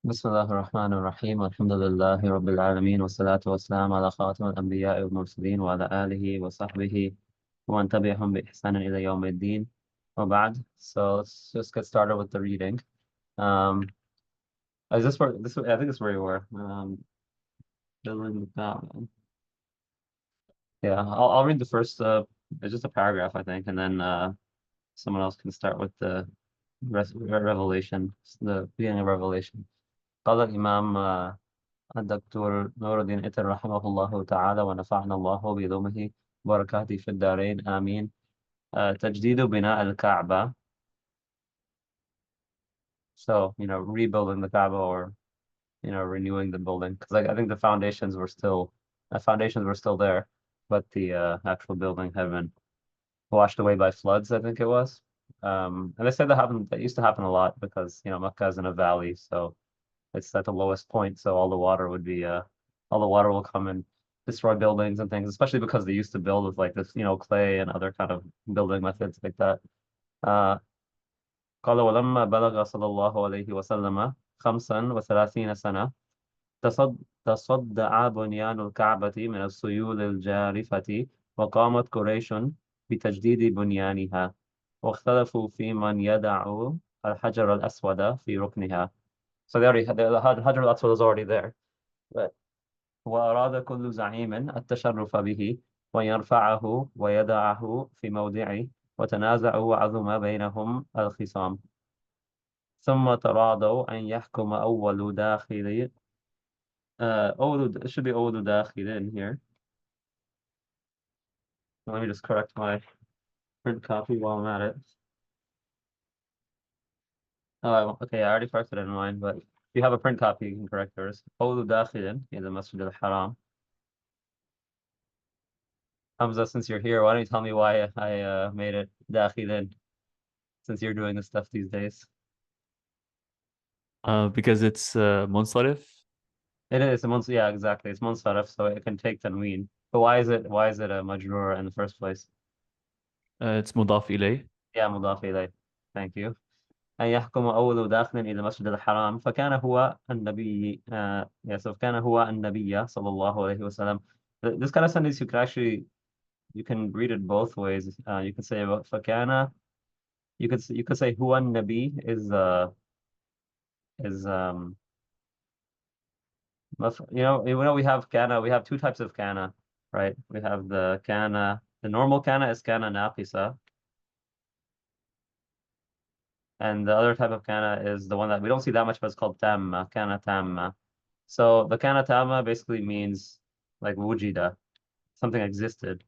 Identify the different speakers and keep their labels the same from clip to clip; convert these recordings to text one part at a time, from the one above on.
Speaker 1: بسم الله الرحمن الرحيم والحمد لله رب العالمين والصلاة والسلام على خاتم الأنبياء والمرسلين وعلى آله وصحبه ومن تبعهم بإحسان إلى يوم الدين وبعد. So let's just get started with the reading. Um, is this where this? I think this is where you were. Building with that one. Yeah, I'll read the first. It's just a paragraph, I think, and then someone else can start with the Revelation, the beginning of Revelation. قال الإمام الدكتور نور الدين إتر رحمه الله تعالى ونفعنا الله بعلومه وبركاته في الدارين آمين. تجديد بناء الكعبة. So, rebuilding the Kaaba or, renewing the building. Because I think the foundations were still there, but the actual building had been washed away by floods, I think it was. And they said that used to happen a lot because, Mecca is in a valley, so it's at the lowest point, so all the water will come and destroy buildings and things, especially because they used to build with like this, clay and other kind of building methods like that. Uh, قال ولما بلغ صلى الله عليه وسلم 35 سنة تصدع بنيان الكعبة من السيول الجارفة، وقامت قريش بتجديد بنيانها، واختلفوا في من يدع الحجر الأسود في ركنها. So the Hajar al-Aswad was already there. But وأراد كل زعيم التشرف به ويرفعه ويدعه في موضعه، وتنازعوا وعظم بينهم الخصام. ثم تراضوا أن يحكم أول داخل it should be أول داخل in here. Let me just correct my print copy while I'm at it. Oh, okay, I already corrected it in mine, but if you have a print copy, you can correct yours. أول داخل in the Masjid al-Haram. Hamza, since you're here, why don't you tell me why I made it dakhilin, since you're doing this stuff these days?
Speaker 2: Because it's Munsarif.
Speaker 1: It is yeah, exactly. It's munsarif, so it can take tanween. But why is it a majrur in the first place?
Speaker 2: It's مضاف إليه.
Speaker 1: Yeah, mudaf ilayh. Thank you. أن يحكم أول داخل إلى المسجد الحرام فكان هو النبي so كان هو النبي صلى الله عليه وسلم. This kind of sentence you can read it both ways. You can say فكان, you could say هو النبي is we have kana, we have two types of kana, right? We have the kana, the normal kana is kana naqisa, and the other type of kana is the one that we don't see that much, but it's called tamma, kana tamma. So the kana tamma basically means like wujida, something existed,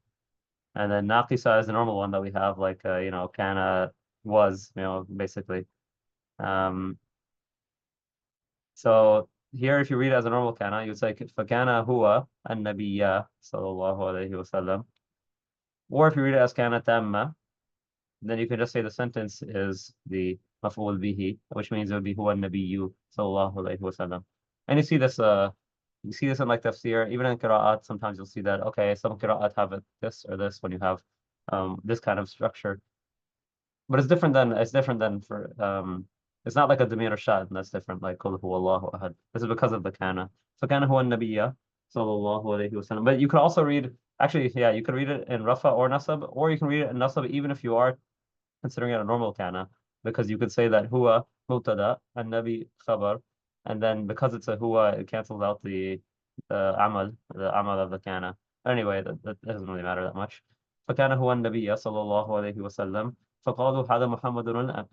Speaker 1: and then naqisa is the normal one that we have, like kana was, basically. Um, so here, if you read it as a normal kana, you would say فَكَانَ هُوَ النَّبِيَّ صلى الله عليه وسلم. Or if you read it as kana tamma, then you can just say the sentence is the maf'ul bihi, which means it would be huwa nabiyyu sallallahu alayhi wasallam. And you see this in like tafsir, even in qira'at, sometimes you'll see that, okay, some qira'at have this or this when you have this kind of structure. But it's different than for it's not like a damir or shad, and that's different, like qul huwallahu ahad. This is because of the kana. So kana huwa nabiyya sallallahu alayhi wasallam. But you could also read, actually, yeah, you could read it in rafa or nasab, or you can read it in nasab even if you are considering it a normal kana, because you could say that huwa mubtada and nabi khabar, and then because it's a huwa, it cancels out the amal of the kana. Anyway, that doesn't really matter that much. فكان هو النبي صلى الله عليه وسلم فقالوا هذا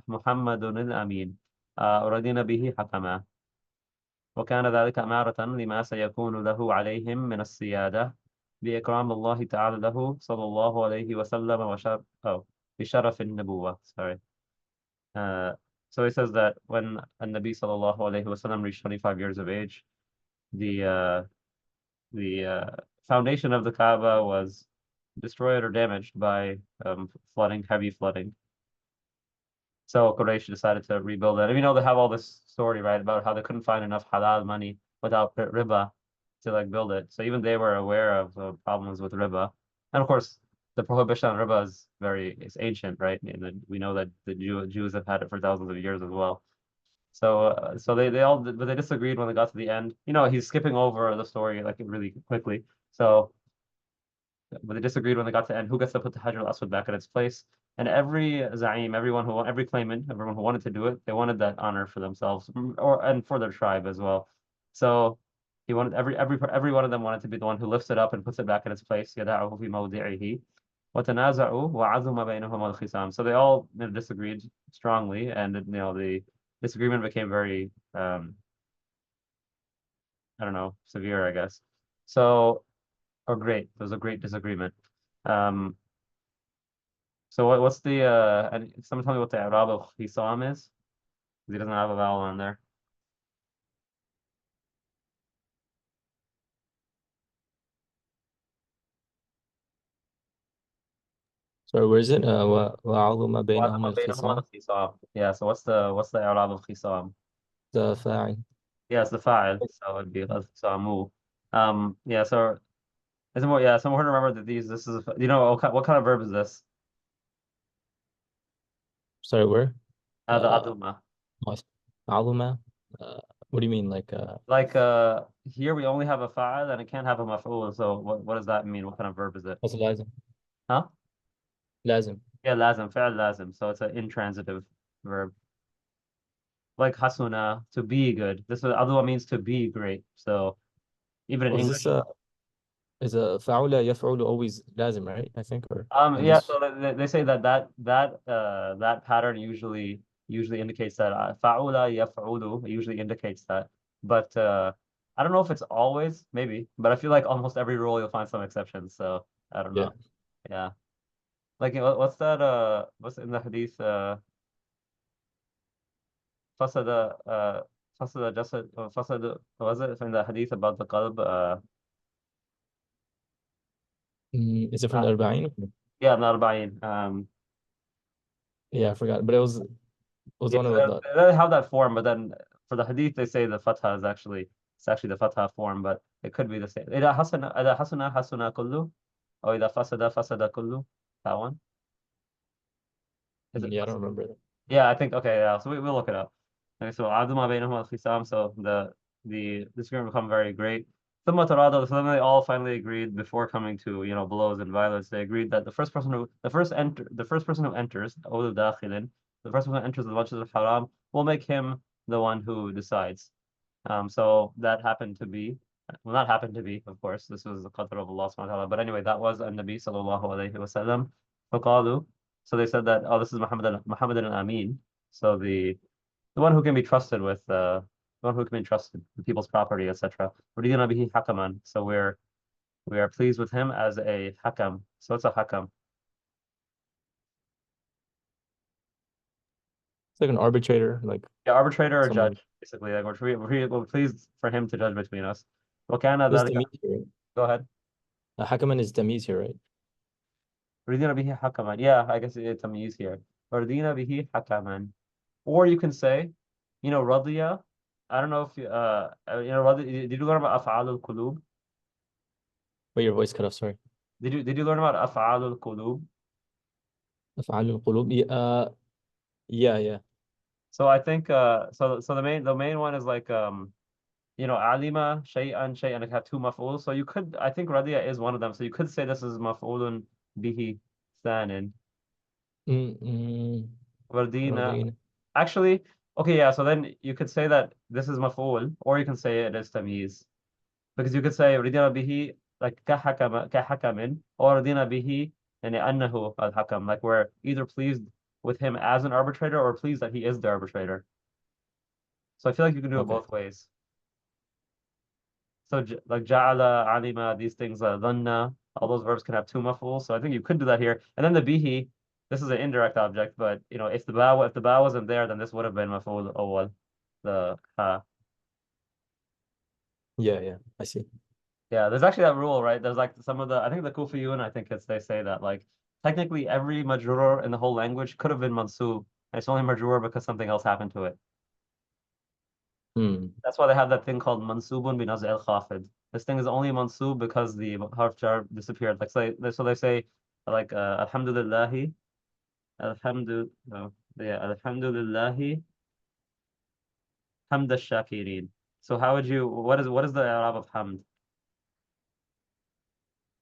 Speaker 1: محمد الأمين أردنا به حكما، وكان ذلك أمارة لما سيكون له عليهم من السيادة بإكرام الله تعالى له صلى الله عليه وسلم بشرف النبوة. Sorry. So he says that when Nabi sallallahu alayhi wasallam reached 25 years of age, the foundation of the Kaaba was destroyed or damaged by heavy flooding. So Quraysh decided to rebuild it. And they have all this story, right, about how they couldn't find enough halal money without riba to like build it. So even they were aware of problems with riba. And of course, the prohibition on riba is ancient, right? And we know that the Jews have had it for thousands of years as well. So they all but they disagreed when they got to the end. He's skipping over the story like really quickly. So but they disagreed when they got to the end who gets to put the Hajar al-Aswad back in its place. And every Za'im, every claimant, everyone who wanted to do it, they wanted that honor for themselves or and for their tribe as well. So he wanted every one of them wanted to be the one who lifts it up and puts it back in its place. يَدَعُهُ فِي مَوْضِعِهِ وَتَنَازَعُوا وَعَظُمَ بَيْنَهُمَا الْخِصَامُ. So they all disagreed strongly, and the disagreement became very I don't know, severe, I guess. So, or great. There was a great disagreement. Um, so what's the and someone tell me what the i'rab of khisam is? 'Cause he doesn't have a vowel on there.
Speaker 3: So where is it? وَعَظُمَ بَيْنَهُمَا
Speaker 1: وَعَظَمَ بَيْنَهُمَا
Speaker 3: الْخِصَامُ.
Speaker 1: الْخِصَامُ. Yeah, so what's the i'rab of khisam?
Speaker 3: The فاعل.
Speaker 1: Yeah, it's the fa'il, so it'd be al-khisamu. Yeah, so it's more yeah, it's important to remember that this is what kind of verb is this?
Speaker 3: Sorry, where?
Speaker 1: The
Speaker 3: Uh,
Speaker 1: aduma.
Speaker 3: عَظُمَ. What do you mean?
Speaker 1: Like here we only have a fa'il and it can't have a maf'ul, so what does that mean? What kind of verb is it?
Speaker 3: what's لازم?
Speaker 1: Huh?
Speaker 3: لازم.
Speaker 1: Yeah, lazim, fi'l lazim. So it's an intransitive verb. Like hasuna, to be good. This other one means to be great. So even in
Speaker 3: Was this
Speaker 1: English,
Speaker 3: is a فعل يفعل always لازم, right? I think, or in
Speaker 1: yeah.
Speaker 3: this.
Speaker 1: So they say that pattern usually indicates that fa'ula yaf'ulu usually indicates that. But I don't know if it's always, maybe. But I feel like almost every rule you'll find some exceptions. So I don't
Speaker 3: Yeah.
Speaker 1: know. Yeah. Like what's that? What's in the hadith? فسد فسد جسد فسد was it in the hadith about the qalb
Speaker 3: Is it from
Speaker 1: uh,
Speaker 3: the Arba'in?
Speaker 1: yeah الأربعين
Speaker 3: Yeah, I forgot. But it was
Speaker 1: yeah
Speaker 3: one
Speaker 1: so
Speaker 3: of the.
Speaker 1: they have that form but then for the hadith they say the fatha is actually it's actually the fatha form but it could be the same إذا حسن كله أو إذا فسد كله that one is it
Speaker 3: Yeah, I don't remember that.
Speaker 1: Yeah, I think okay. Yeah, so we'll look it up. Okay, so عدما بينهما الخصام. So the disagreement become very great. ثم تراضوا. So then they all finally agreed before coming to blows and violence. They agreed that the first person who enters أول داخل, the first one who enters the Masjid al-Haram will make him the one who decides. So that happened to be, well, not happened to be, of course. This was the qadr of Allah subhanahu wa ta'ala. But anyway, that was an-Nabi sallallahu alayhi wa sallam. فقالوا. So they said that, oh, this is Muhammad al-Amin. So the one who can be trusted the one who can be trusted with people's property, etc. وَرِضِينَا بِهِ حَكَمًا. So we are pleased with him as a hakam. So it's a hakam.
Speaker 3: It's like an arbitrator, like
Speaker 1: Yeah, arbitrator or
Speaker 3: someone.
Speaker 1: judge, basically. Like we're pleased for him to judge between us. وَكَانَ
Speaker 3: This
Speaker 1: ذَلِكَ.
Speaker 3: Tamiz here.
Speaker 1: Go ahead.
Speaker 3: Hakaman is Tamiz here, right?
Speaker 1: رضينا به حكما. Yeah, I guess it's a use here. رضينا به حكما. Or you can say, رضيا. I don't know if did you learn about أفعال القلوب?
Speaker 3: Wait, your voice cut off. Sorry.
Speaker 1: Did you learn about أفعال القلوب?
Speaker 3: أفعال القلوب. Yeah.
Speaker 1: So I think so the main one is like alima shay'an shay'an, like have two maf'ul. So you could, I think radiya is one of them. So you could say this is maf'ulun bihi thanin.
Speaker 3: Mm-mm.
Speaker 1: Radina.
Speaker 3: رضينا.
Speaker 1: Actually, okay, yeah. So then you could say that this is maf'ul, or you can say it is tamyiz, because you could say radina bihi like kahakamin, or radina bihi and annahu al hakam, like we're either pleased with him as an arbitrator or pleased that he is the arbitrator. So I feel like you can do it
Speaker 3: Okay.
Speaker 1: both ways. So like ja'ala, alima, these things, dhanna, all those verbs can have two maf'ul. So I think you could do that here. And then the bihi, this is an indirect object, but if the ba wasn't there, then this would have been maf'ul awwal, the ha.
Speaker 3: Yeah. I see.
Speaker 1: Yeah, there's actually that rule, right? There's like I think the Kufiyun, I think they say that like technically every majrur in the whole language could have been mansub. And it's only majrur because something else happened to it.
Speaker 3: Hmm.
Speaker 1: That's why they have that thing called mansubun bin al khafid. This thing is only mansub because the harf jar disappeared. Like so they say like alhamdulillahi, no, yeah, alhamdulillahi Hamd al-shakirin. So how would you, what is the i'rab of hamd?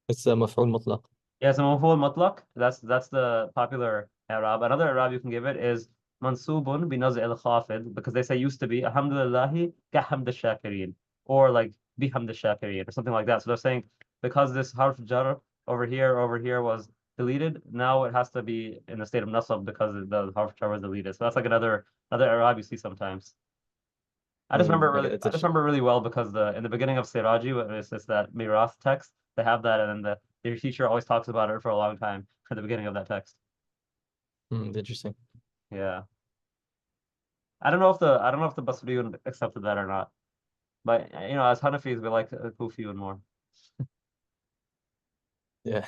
Speaker 3: It's a مفعول مطلق.
Speaker 1: Yeah, so maf'ul mutlaq, that's the popular i'rab. Another i'rab you can give it is mansubun bi naz' al-khafid, because they say used to be alhamdulillahi ka hamd al-shakirin, or like bi hamd al-shakirin or something like that. So they're saying because this harf jar over here was deleted, now it has to be in the state of nasab because the harf jar was deleted. So that's like another i'rab you see sometimes.
Speaker 3: Okay,
Speaker 1: I just remember really well because in the beginning of Siraji, when it's that Mirath text, they have that, and then their teacher always talks about it for a long time at the beginning of that text.
Speaker 3: interesting.
Speaker 1: Yeah. I don't know if the Basriyun accepted that or not. But as Hanafis, we like Kufiyun more.
Speaker 3: Yeah.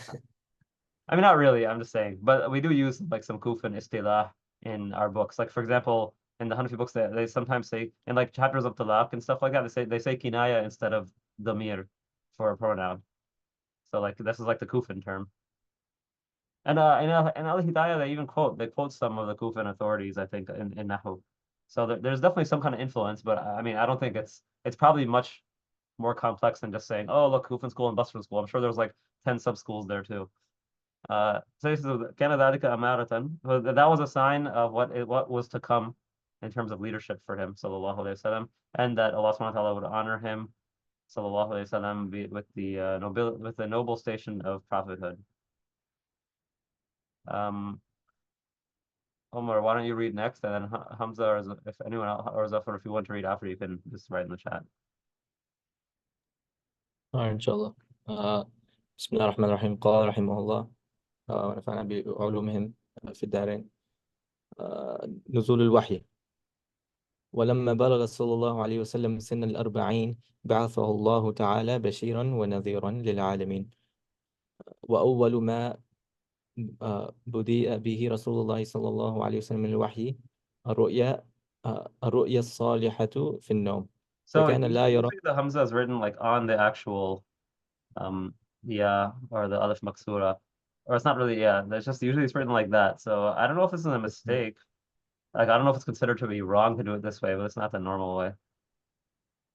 Speaker 1: I mean, not really, I'm just saying. But we do use like some Kufan istilah in our books. Like for example, in the Hanafi books, they sometimes say in like chapters of talaq and stuff like that, they say kinaya instead of damir for a pronoun. So like this is like the Kufan term. And in Al Hidayah they quote some of the Kufan authorities, I think, in Nahu. So there's definitely some kind of influence, but I mean I don't think it's probably much more complex than just saying, oh look, Kufan school and Basran school. I'm sure there's like 10 sub schools there too. So this is كان ذلك أمارة. That was a sign of what was to come in terms of leadership for him, sallallahu alaihi wasallam, and that Allah subhanahu wa ta'ala would honor him, sallallahu alaihi wasallam, with the noble station of prophethood. Omar, why don't you read next, and then Hamza, or if anyone else, or Zafar, if you want to read after, you can just write in the chat.
Speaker 3: إن شاء الله. بسم الله الرحمن الرحيم. قال رحمه الله ونفعنا بعلومهم في الدارين. نزول الوحي. ولما بلغ صلى الله عليه وسلم سن 40 بعثه الله تعالى بشيرا ونذيرا للعالمين. وأول ما بدأ به رسول الله صلى الله عليه وسلم من الوحي الرؤيا الصالحة في النوم.
Speaker 1: So
Speaker 3: فكان لا يرى.
Speaker 1: usually the Hamza is written like on the actual yeah, or the Alif Maksura. Or it's not really, yeah, that's just usually it's written like that. So I don't know if this is a mistake. Like I don't know if it's considered to be wrong to do it this way, but it's not the normal way.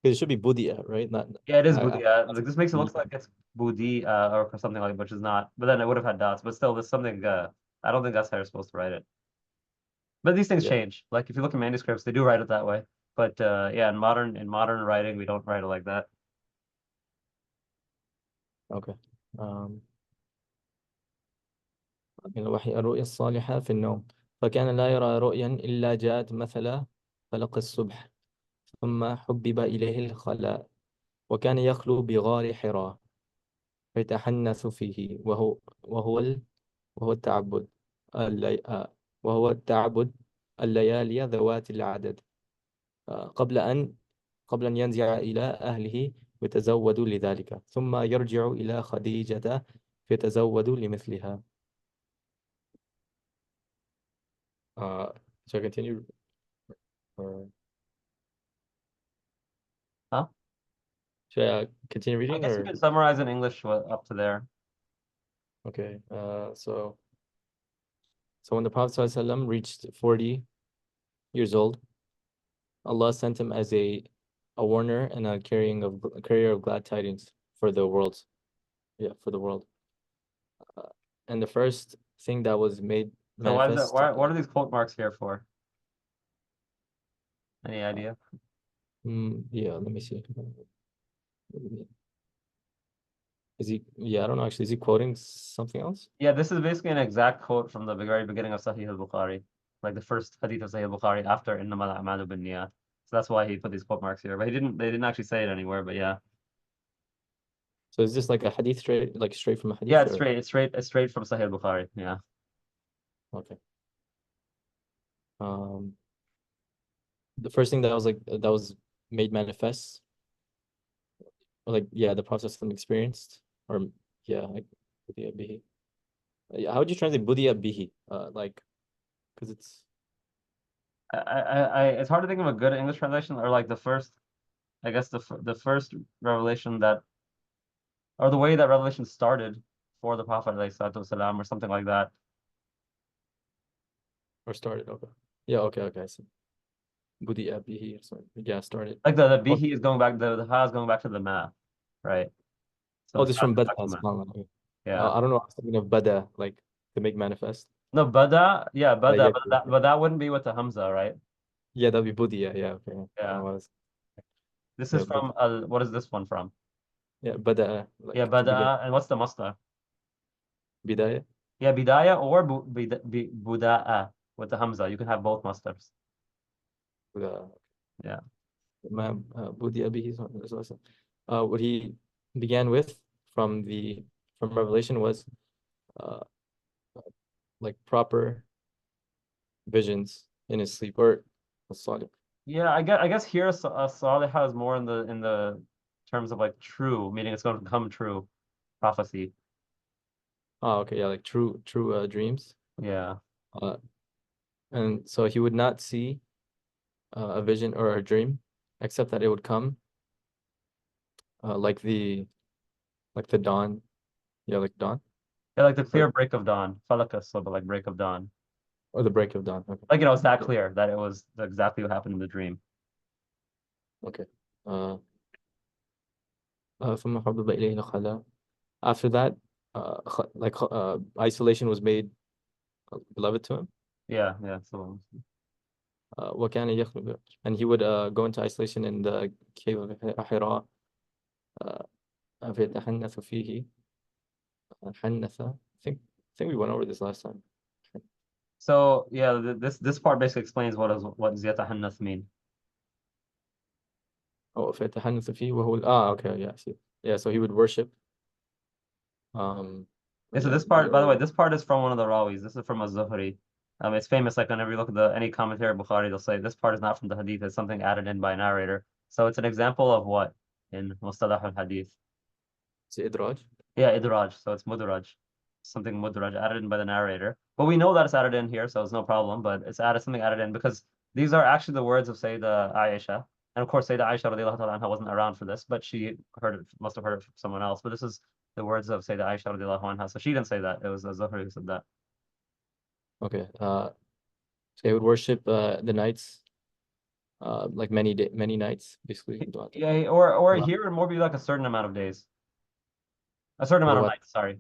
Speaker 3: It should be Budia, right? Not.
Speaker 1: Yeah, it is Budia. Like this makes it look like it's Budi or something like, which is not. But then it would have had dots. But still, there's something. I don't think that's how you're supposed to write it. But these things
Speaker 3: Yeah.
Speaker 1: change. Like if you look at manuscripts, they do write it that way. But yeah, in modern writing, we don't write it like that.
Speaker 3: Okay. من الوحي الرؤيا الصالحة في النوم. فكان لا يرى رؤيا إلا جاءت مثل فلق الصبح ثم حبب إليه الخلاء وكان يخلو بغار حراء فيتحنث فيه وهو التعبد اللي... وهو التعبد الليالي ذوات العدد قبل أن ينزع إلى أهله ويتزودوا لذلك ثم يرجع إلى خديجة فيتزودوا لمثلها. So I continue. Or
Speaker 1: Huh?
Speaker 3: should I continue
Speaker 1: I
Speaker 3: reading
Speaker 1: guess you
Speaker 3: or
Speaker 1: can summarize in English up to there.
Speaker 3: okay? So when the Prophet ﷺ reached 40 years old, Allah sent him as a warner and a carrier of glad tidings for the world. Yeah, for the world. And the first thing that was made
Speaker 1: So
Speaker 3: manifest.
Speaker 1: what are these quote marks here for? Any idea?
Speaker 3: Yeah, let me see. I don't know actually. Is he quoting something else?
Speaker 1: Yeah, this is basically an exact quote from the very beginning of Sahih al-Bukhari, like the first hadith of Sahih al-Bukhari after Innamal a'malu binniyat. So that's why he put these quote marks here. But they didn't actually say it anywhere, but yeah.
Speaker 3: So is this like a hadith straight from a hadith?
Speaker 1: Yeah, it's straight from Sahih al-Bukhari. Yeah.
Speaker 3: Okay. The first thing that was made manifest, the process of experienced, or like Budia bihi. How would you translate Budia bihi? Because it's.
Speaker 1: It's hard to think of a good English translation, or like the first, I guess the first revelation or the way that revelation started for the Prophet ﷺ, or something like that.
Speaker 3: Or started, okay. Yeah, okay, I see. بدأ به. So, yeah, started.
Speaker 1: Like the
Speaker 3: Oh,
Speaker 1: bihi is going back, the ha is going back to the ma, right? So
Speaker 3: oh,
Speaker 1: it's
Speaker 3: this is from بدأ.
Speaker 1: back to ma.
Speaker 3: SubhanAllah.
Speaker 1: Yeah.
Speaker 3: I don't know. I was thinking of بدأ, like to make manifest.
Speaker 1: No, bada, yeah, bada,
Speaker 3: Yeah,
Speaker 1: but that wouldn't be with the hamza, right?
Speaker 3: yeah, that'd be بدأ. Yeah, okay. I don't
Speaker 1: Yeah.
Speaker 3: know what is.
Speaker 1: This
Speaker 3: Yeah,
Speaker 1: is from what is this one from?
Speaker 3: yeah, بدأ,
Speaker 1: Yeah,
Speaker 3: like to begin.
Speaker 1: bada, and what's the masdar?
Speaker 3: بداية.
Speaker 1: Yeah, bidaya or buda'a with the hamza. You can have both masdars.
Speaker 3: بدأ.
Speaker 1: Yeah.
Speaker 3: ما بدأ به. What he began with from Revelation was uh, like proper visions in his sleep, or الصالح.
Speaker 1: Yeah, I guess here salihah is more in the terms of like true, meaning it's going to become true prophecy.
Speaker 3: Oh, okay, yeah, like true dreams.
Speaker 1: Yeah.
Speaker 3: Uh, and so he would not see a vision or a dream, except that it would come like the dawn. Yeah, like dawn
Speaker 1: Yeah, like the
Speaker 3: or
Speaker 1: clear break of dawn. Falakas, so but like break of dawn.
Speaker 3: the break of dawn. Okay.
Speaker 1: Like, it's that clear that it was exactly what happened in the dream.
Speaker 3: Okay. ثم حبب إليه الخلاء. After that, isolation was made beloved to him.
Speaker 1: Yeah, yeah. So
Speaker 3: وكان يخلو, and he would go into isolation in the cave of حراء. فيتحنث فيه. حنث. I think we went over this last time.
Speaker 1: yeah, this part basically explains what does yatahannath mean.
Speaker 3: Oh, فيتحنث فيه وهو okay, yeah, I see. Yeah, so he would worship.
Speaker 1: Yeah, so
Speaker 3: Yeah,
Speaker 1: this part, by the way, this part is from one of the rawis. This is from az-Zuhri. It's famous, like whenever you look at any commentary of Bukhari, they'll say this part is not from the hadith, it's something added in by a narrator. So it's an example of what in Mustalah al-Hadith?
Speaker 3: it's إدراج.
Speaker 1: Yeah, idraj. So it's mudraj. Something mudraj added in by the narrator. But we know that it's added in here, so it's no problem. But it's something added in because these are actually the words of Sayyidah Aisha. And of course, Sayyidah Aisha radiallahu ta'ala anha wasn't around for this, but she must have heard it from someone else. But this is the words of Sayyidah Aisha radiallahu anha. So she didn't say that. It was Zuhri who said that.
Speaker 3: Okay. So he would worship the nights, like many nights, basically.
Speaker 1: Yeah, or here it would more be like a certain amount of days. A certain amount of nights, sorry.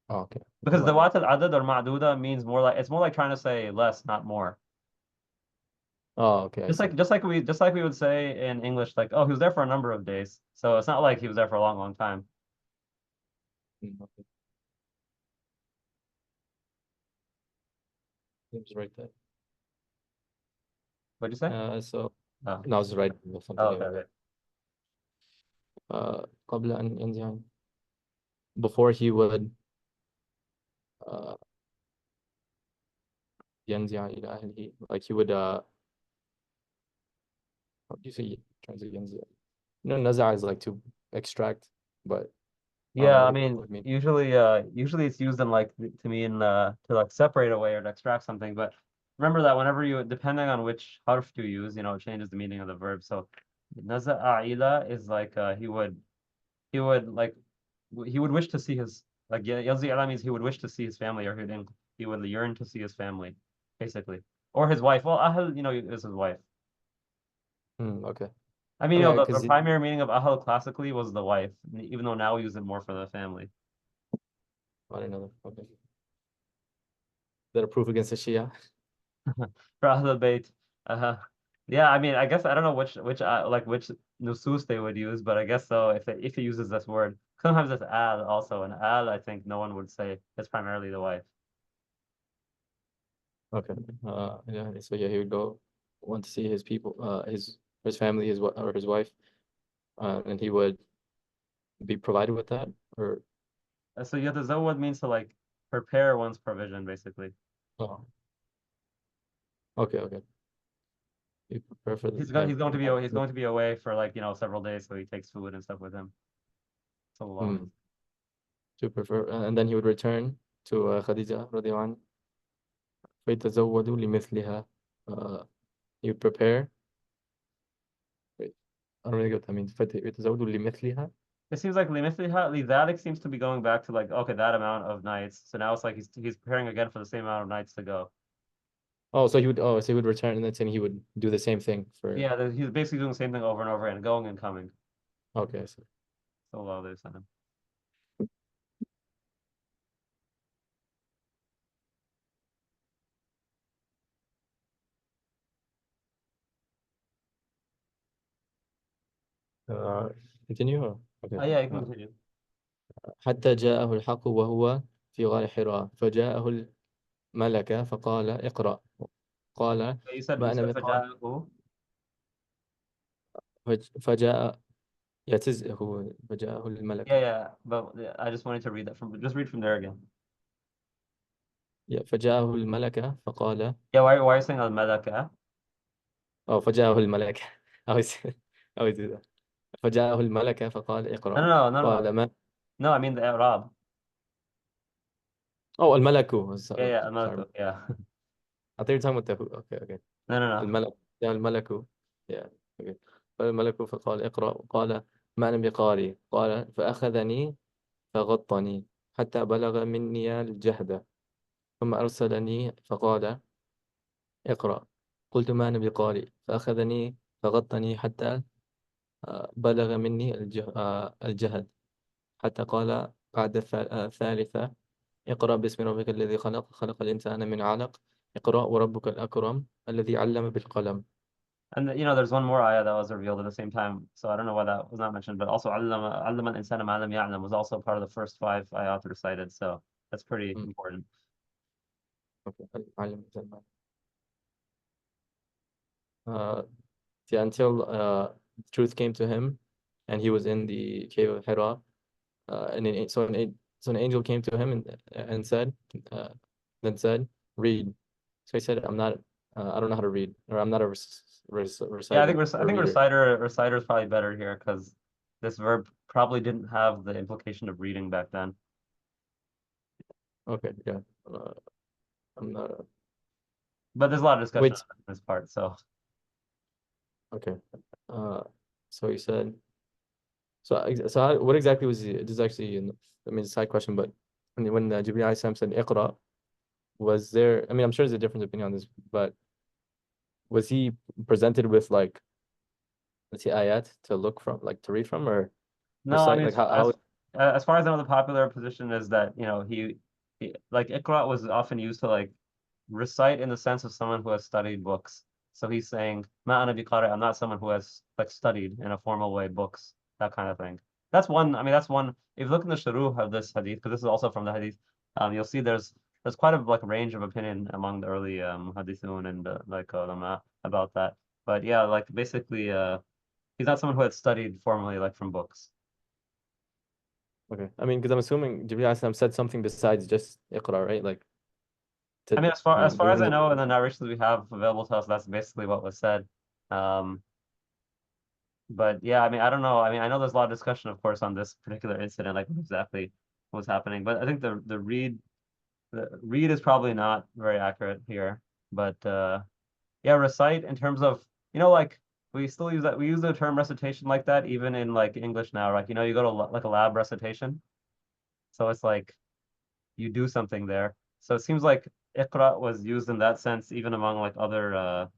Speaker 3: Oh, okay.
Speaker 1: Because the wat al-adad or ma'duda means more like, it's more like trying to say less, not more.
Speaker 3: Oh, okay.
Speaker 1: Just like we would say in English, like, oh, he was there for a number of days. So it's not like he was there for a long, long time.
Speaker 3: Okay. It was right there.
Speaker 1: What'd you say?
Speaker 3: So
Speaker 1: Oh.
Speaker 3: no, I was right. Something
Speaker 1: Okay.
Speaker 3: قبل أن ينزع, before he would ينزع إلى أهله, like he would how do you say translate ينزع? No, نزع is like to extract, but
Speaker 1: Yeah, I
Speaker 3: what
Speaker 1: mean,
Speaker 3: it mean.
Speaker 1: usually it's used in like to mean to like separate away or to extract something. But remember that whenever depending on which harf you use, it changes the meaning of the verb. So naza'a ila is like he would wish to see his, like, yazi ila means he would wish to see his family, or he would yearn to see his family, basically, or his wife. Well, ahl, is his wife.
Speaker 3: Okay.
Speaker 1: I mean,
Speaker 3: I mean,
Speaker 1: the primary meaning of ahl classically was the wife, even though now we use it more for the family.
Speaker 3: I don't know. Okay. Is that a proof against the Shia?
Speaker 1: For Ahlul Bayt. Yeah, I mean, I guess I don't know which nusus they would use, but I guess so if he uses this word. Sometimes it's al also, and al I think no one would say it's primarily the wife.
Speaker 3: Okay. Yeah. So yeah, he would want to see his people, his family, his wife, and he would be provided with that, or.
Speaker 1: So yatazawwad means to like prepare one's provision, basically.
Speaker 3: Oh. Okay. You prepare for
Speaker 1: He's going to be away for like several days, so he takes food and stuff with him. So
Speaker 3: to prefer, and then he would return to Khadija رضي عنها. فيتزود لمثلها. You prepare. Wait, I don't really get what that means. فيتزود لمثلها.
Speaker 1: It seems like lidhalik seems to be going back to like, okay, that amount of nights. So now it's like he's preparing again for the same amount of nights to go.
Speaker 3: Oh, so he would return and then he would do the same thing for.
Speaker 1: Yeah, he's basically doing the same thing over and over again, going and coming.
Speaker 3: Okay, so
Speaker 1: Sallallahu alayhi wa sallam.
Speaker 3: continue. Okay.
Speaker 1: Yeah, you can continue.
Speaker 3: حتى جاءه الحق وهو في غار حراء فجاءه الملك فقال اقرأ قال
Speaker 1: You said
Speaker 3: ما
Speaker 1: you
Speaker 3: أنا
Speaker 1: said
Speaker 3: بقارئ
Speaker 1: فجاءه.
Speaker 3: فجاء يتزه فجاءه الملك.
Speaker 1: Yeah, but I just wanted to read that from just read from there again.
Speaker 3: فجاءه الملك فقال
Speaker 1: Yeah, why are you saying al-malaka?
Speaker 3: أو فجاءه الملك always always do that. فجاءه الملك فقال
Speaker 1: No,
Speaker 3: اقرأ
Speaker 1: no, no, no,
Speaker 3: قال
Speaker 1: no.
Speaker 3: ما
Speaker 1: No, I mean the i'rab.
Speaker 3: أو الملك
Speaker 1: Yeah,
Speaker 3: sorry
Speaker 1: al-malaku. Yeah.
Speaker 3: I thought you were talking about the okay
Speaker 1: No, no, no.
Speaker 3: الملك جاء الملك yeah okay فالملك فقال اقرأ قال ما أنا بقارئ قال فأخذني فغطني حتى بلغ مني الجهد ثم أرسلني فقال اقرأ قلت ما أنا بقارئ فأخذني فغطني حتى بلغ مني الجهد حتى قال بعد الثالثة اقرأ باسم ربك الذي خلق خلق الإنسان من علق اقرأ وربك الأكرم الذي علم بالقلم.
Speaker 1: And there's one more ayah that was revealed at the same time. So I don't know why that was not mentioned, but also علم الإنسان ما لم يعلم was also part of the first 5 ayat recited. So that's pretty important.
Speaker 3: Okay. علم الإنسان yeah, until truth came to him and he was in the cave of Hira so an angel came to him and said said read. So he said I don't know how to read, or I'm not a
Speaker 1: Yeah,
Speaker 3: reciter
Speaker 1: I
Speaker 3: or
Speaker 1: think
Speaker 3: reader.
Speaker 1: reciter is probably better here because this verb probably didn't have the implication of reading back then.
Speaker 3: Okay, yeah. I'm not a...
Speaker 1: But there's a lot of discussion
Speaker 3: Wait,
Speaker 1: on this part. So
Speaker 3: okay. So he said, what exactly was he, this is actually, I mean, it's a side question, but when Jibreel alayhi salam said Iqra, was there, I mean, I'm sure there's a difference opinion on this, but was he presented with like, let's say ayat to look from, like to read from, or
Speaker 1: no, I
Speaker 3: recite,
Speaker 1: mean
Speaker 3: like how
Speaker 1: as far as I know, the popular position is that he like Iqra was often used to like recite in the sense of someone who has studied books. So he's saying, Ma ana biqari, I'm not someone who has like studied in a formal way books, that kind of thing. That's one, I mean, that's one. If you look in the shuruh of this hadith, because this is also from the hadith, you'll see there's quite a like range of opinion among the early hadithun and like ulama about that. But yeah, like basically, he's not someone who had studied formally like from books.
Speaker 3: okay. I mean, because I'm assuming Jibreel alayhi salam said something besides just Iqra, right? Like
Speaker 1: I mean,
Speaker 3: I
Speaker 1: as
Speaker 3: mean,
Speaker 1: far as I know, in the narrations we have available to us, that's basically what was said. Um, but yeah, I mean, I don't know. I mean, I know there's a lot of discussion, of course, on this particular incident, like exactly what was happening. But I think the read is probably not very accurate here. But yeah, recite in terms of like we still use that. We use the term recitation like that even in like English now, right? You go to like a lab recitation, so it's like you do something there. So it seems like Iqra was used in that sense, even among like other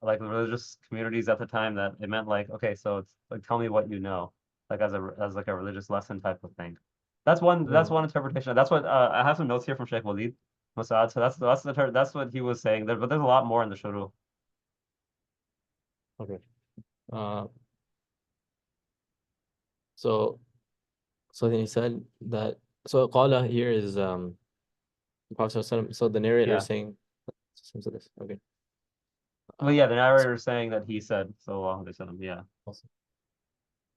Speaker 1: like religious communities at the time, that it meant like, okay, so it's like tell me what you know, like as like a religious lesson type of thing. That's one interpretation. That's what I have some notes here from Sheikh Walid Musa'ad. So that's what he was saying there, but there's a lot more in the shuru.
Speaker 3: okay. So then he said that so qala here is the Prophet ﷺ, so the narrator is
Speaker 1: Yeah.
Speaker 3: saying some of this. Okay.
Speaker 1: Well, yeah, the narrator is saying that he said, sallallahu alaihi wasallam, yeah.
Speaker 3: Awesome.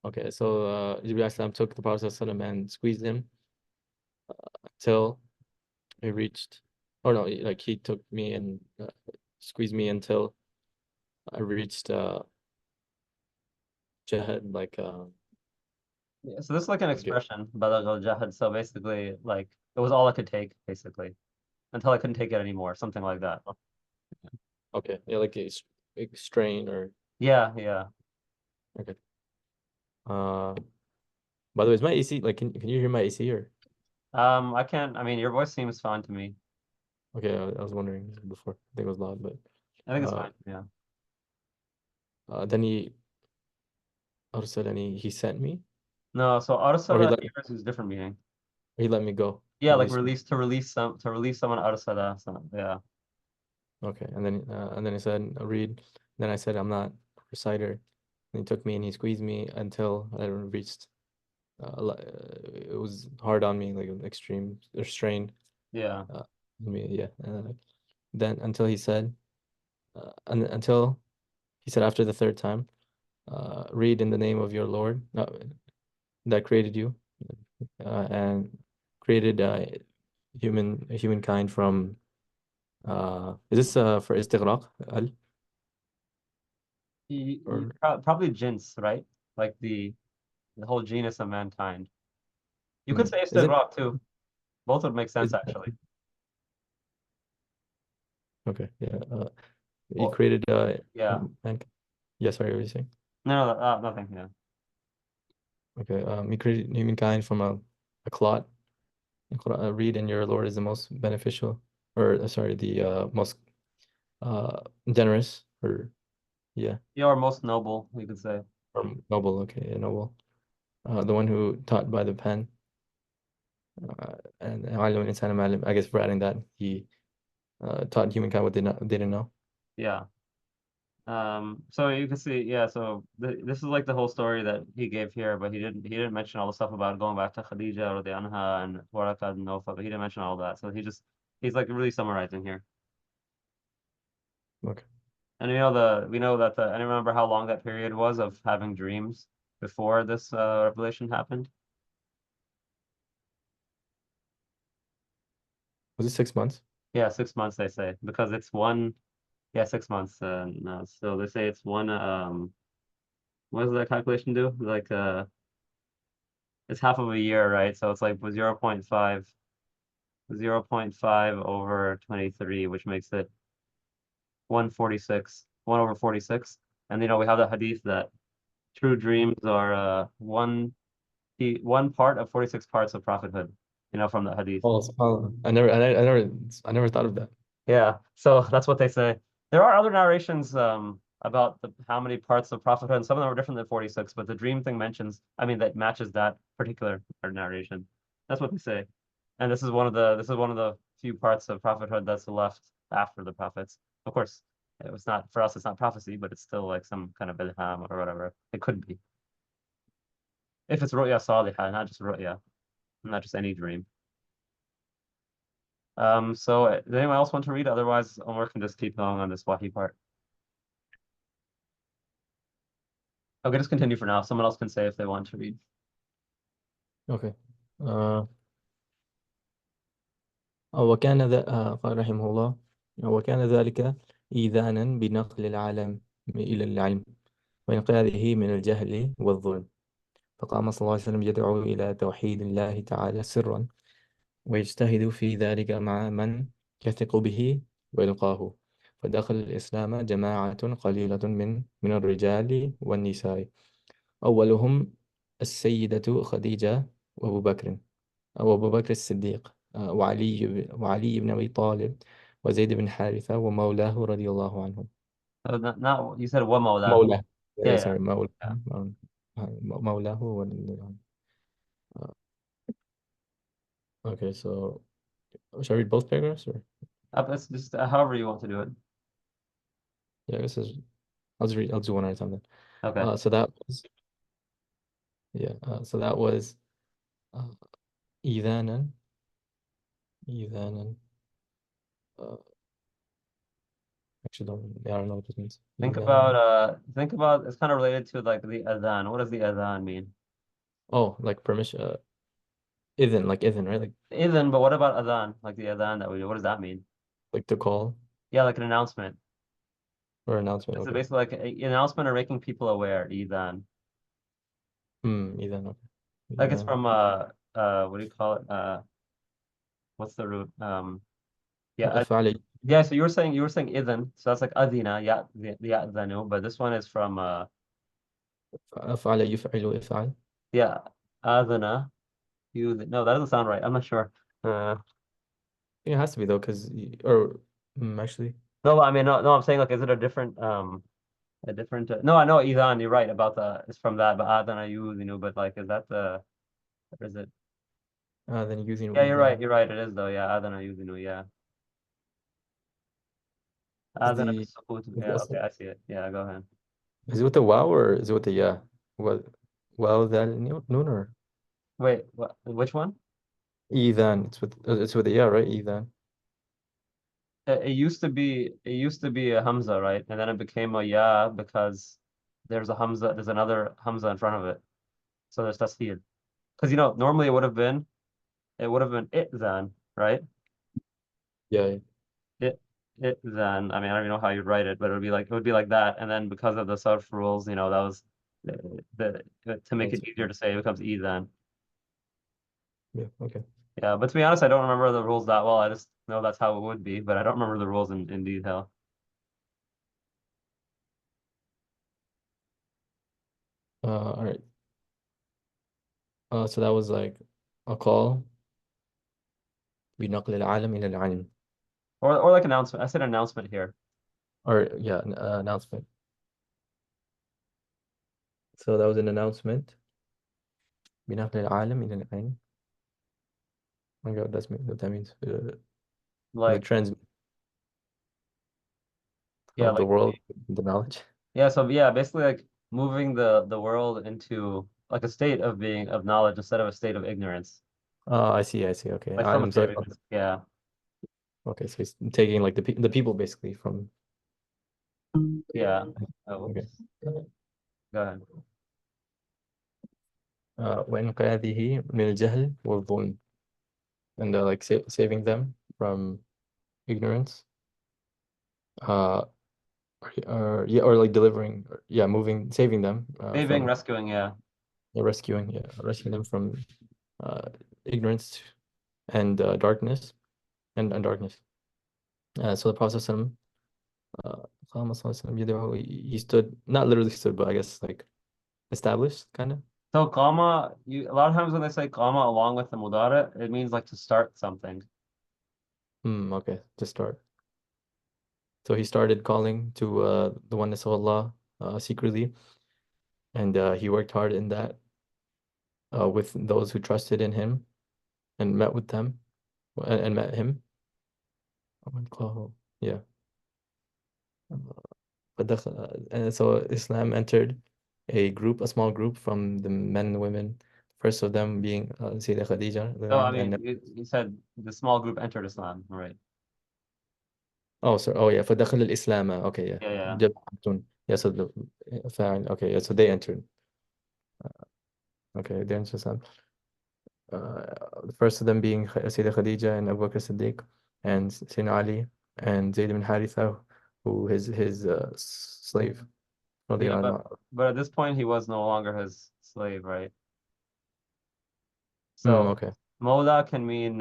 Speaker 3: Okay, so Jibreel alayhi salam took the Prophet ﷺ and squeezed him till he reached, or no, like he took me and squeezed me until I reached Jihad, like
Speaker 1: Yeah, so this is like an
Speaker 3: okay,
Speaker 1: expression, balagh al-jahad. So basically, like it was all I could take, basically, until I couldn't take it anymore, something like that.
Speaker 3: okay, yeah, like a strain or
Speaker 1: Yeah, yeah.
Speaker 3: okay. By the way, is my AC like can you hear my AC or
Speaker 1: I can't. I mean, your voice seems fine to me.
Speaker 3: Okay, I was wondering before. I think it was loud, but
Speaker 1: I think it's
Speaker 3: uh,
Speaker 1: fine. Yeah.
Speaker 3: then he he sent me,
Speaker 1: No, so
Speaker 3: or
Speaker 1: arsala here is a different meaning.
Speaker 3: he let me go,
Speaker 1: Yeah, like
Speaker 3: release me.
Speaker 1: release to release someone arsala. So, yeah.
Speaker 3: Okay, and then he said, read. Then I said, I'm not a reciter. And he took me and he squeezed me until I reached. It was hard on me, like an extreme or strain.
Speaker 1: Yeah.
Speaker 3: Yeah. Then until he said, until he said after the third time, read in the name of your Lord that created you and created humankind from. Is this for istighraq? Or
Speaker 1: Probably jins, right? Like the whole genus of mankind. You could say
Speaker 3: isn't
Speaker 1: istighraq too. Both would make sense
Speaker 3: is
Speaker 1: actually.
Speaker 3: okay? Yeah. He
Speaker 1: Well,
Speaker 3: created
Speaker 1: yeah.
Speaker 3: mankind. Yeah, sorry, what were you saying?
Speaker 1: No, nothing. Yeah.
Speaker 3: Okay. He created humankind from a clot. Read and your Lord is the most beneficial, or sorry, the most uh generous, or yeah,
Speaker 1: Yeah, or most noble, we could say.
Speaker 3: or noble. Okay, yeah, noble. The one who taught by the pen. And علم الإنسان ما علم. I guess for adding that, he taught humankind what they didn't know.
Speaker 1: Yeah. So you can see, yeah, so this is like the whole story that he gave here, but he didn't mention all the stuff about going back to Khadija or the Anha and Waraka and Nofa, but he didn't mention all that. So he's like really summarizing here.
Speaker 3: Okay.
Speaker 1: And we know that I don't remember how long that period was of having dreams before this revelation happened.
Speaker 3: Was it 6 months?
Speaker 1: Yeah, 6 months they say because it's one. Yeah, 6 months. No, so they say it's one. What does that calculation do? Like it's half of a year, right? So it's like 0.5 over 23, which makes it 146, 1 over 46. And we have the hadith that true dreams are one part of 46 parts of prophethood, from the hadith.
Speaker 3: Oh, subhanallah. I never thought of that.
Speaker 1: Yeah, so that's what they say. There are other narrations about how many parts of prophethood, and some of them are different than 46, but the dream thing that matches that particular narration. That's what they say. And this is one of the few parts of prophethood that's left after the prophets. Of course, for us, it's not prophecy, but it's still like some kind of ilham or whatever. It could be. If it's ru'ya salihah, not just ru'ya, not just any dream. So does anyone else want to read? Otherwise, Omar can just keep going on this wahi part. Okay, just continue for now. Someone else can say if they want to read.
Speaker 3: Okay. وكان قال رحمه الله وكان ذلك إيذانا بنقل العالم إلى العلم وإنقاذه من الجهل والظلم فقام صلى الله عليه وسلم يدعو إلى توحيد الله تعالى سرا ويجتهد في ذلك مع من يثق به ويلقاه فدخل الإسلام جماعة قليلة من الرجال والنساء أولهم السيدة خديجة وأبو بكر أو أبو بكر الصديق وعلي بن أبي طالب وزيد بن حارثة ومولاه رضي الله عنهم.
Speaker 1: Not you said wa maulahu.
Speaker 3: مولاه.
Speaker 1: Yeah, yeah,
Speaker 3: Sorry, مولاه.
Speaker 1: yeah.
Speaker 3: مولاه ورضي الله عنه. Okay, so should I read both paragraphs or?
Speaker 1: It's just however you want to do it.
Speaker 3: Yeah, I guess I'll do one at a time then.
Speaker 1: Okay.
Speaker 3: So that was yeah. So that was uh, إذانا إذانا. Uh, actually, I don't know what this means. إذانا.
Speaker 1: Think about it's kind of related to like the adhan. What does the adhan mean?
Speaker 3: Oh, like permission. إذن, like إذن, right?
Speaker 1: Idhan, but what about adhan? Like the adhan that we do. What does that mean?
Speaker 3: Like to call
Speaker 1: Yeah, like an announcement.
Speaker 3: or announcement.
Speaker 1: It's
Speaker 3: Okay.
Speaker 1: basically like an announcement or making people aware, idhan.
Speaker 3: إذن. Okay.
Speaker 1: Like it's
Speaker 3: إذن.
Speaker 1: from what do you call it? What's the root? Yeah,
Speaker 3: أفعل
Speaker 1: yeah. So you were saying idhan, so that's like adina, yeah, ya'dhanu, but this one is from
Speaker 3: أفعل يفعل إفعل.
Speaker 1: yeah, adhana. No, that doesn't sound right. I'm not sure.
Speaker 3: It has to be though, or actually,
Speaker 1: No, I mean, no, I'm saying like, is it a different? No, I know Idan. You're right about it's from that, but Adan you but like, is that or is it?
Speaker 3: then using
Speaker 1: Yeah, you're right.
Speaker 3: Idan
Speaker 1: You're right. It is though. Yeah, Adan yeah.
Speaker 3: is
Speaker 1: Adan
Speaker 3: the
Speaker 1: بالسكوت.
Speaker 3: is the
Speaker 1: Yeah, okay,
Speaker 3: asl.
Speaker 1: I see it. Yeah, go ahead.
Speaker 3: Is it with the wow or is it with the yeah? What wow that noon or
Speaker 1: Wait, which one?
Speaker 3: Idan? It's with the yeah, right? Idan.
Speaker 1: It used to be a Hamza, right? And then it became a ya because there's another Hamza in front of it. So there's tasheed. Because normally it would have been it then, right?
Speaker 3: Yeah, yeah.
Speaker 1: It it then. I mean, I don't even know how you'd write it, but it would be like that. And then because of the surf rules, that was to make it
Speaker 3: That's
Speaker 1: easier to say, it becomes e then.
Speaker 3: yeah. Okay.
Speaker 1: Yeah, but to be honest, I don't remember the rules that well. I just know that's how it would be, but I don't remember the rules in detail.
Speaker 3: All right. So that was like a call بنقل العالم إلى العلم.
Speaker 1: Or like announcement. I said announcement here.
Speaker 3: Or yeah, announcement. So that was an announcement. بنقل العالم إلى العلم. I forgot what that means. The
Speaker 1: Like,
Speaker 3: trans
Speaker 1: yeah,
Speaker 3: of the
Speaker 1: like
Speaker 3: world, the knowledge.
Speaker 1: yeah, so yeah, basically like moving the world into like a state of knowledge instead of a state of ignorance.
Speaker 3: Oh, I see. I see. Okay.
Speaker 1: Like from a
Speaker 3: I'm
Speaker 1: state of
Speaker 3: sorry.
Speaker 1: ignorance. Yeah.
Speaker 3: Okay, so he's taking like the people basically from.
Speaker 1: Yeah. Oh,
Speaker 3: Okay.
Speaker 1: oops. Go ahead.
Speaker 3: وإنقاذه من الجهل والظلم, and like saving them from ignorance. Uh, or yeah, or like delivering, yeah, saving them
Speaker 1: Saving,
Speaker 3: from
Speaker 1: rescuing, yeah.
Speaker 3: rescuing them from uh ignorance and darkness and darkness. So the Prophet قام صلى الله عليه وسلم يدعو, he stood, not literally stood, but I guess like established kind of.
Speaker 1: So qama, a lot of times when they say qama along with the mudara, it means like to start something.
Speaker 3: Okay, to start. So he started calling to the oneness of Allah secretly, and he worked hard in that with those who trusted in him and met with them and met him. Yeah. And so Islam entered a small group from the men and women, first of them being Sayyidah Khadija,
Speaker 1: So I
Speaker 3: and
Speaker 1: mean, you said the small group entered Islam, right?
Speaker 3: oh, sorry, oh yeah, فدخل الإسلام, okay, yeah,
Speaker 1: Yeah, yeah.
Speaker 3: yeah, so fine, okay, yeah, so they entered, okay, they entered Islam. The first of them being Sayyidah Khadija and Abu Bakr Siddiq and Sayyidina Ali and Zayd ibn Haritha, who his slave.
Speaker 1: Yeah,
Speaker 3: رضي
Speaker 1: but
Speaker 3: الله عنه.
Speaker 1: but at this point he was no longer his slave, right? So
Speaker 3: Okay.
Speaker 1: Mawla can mean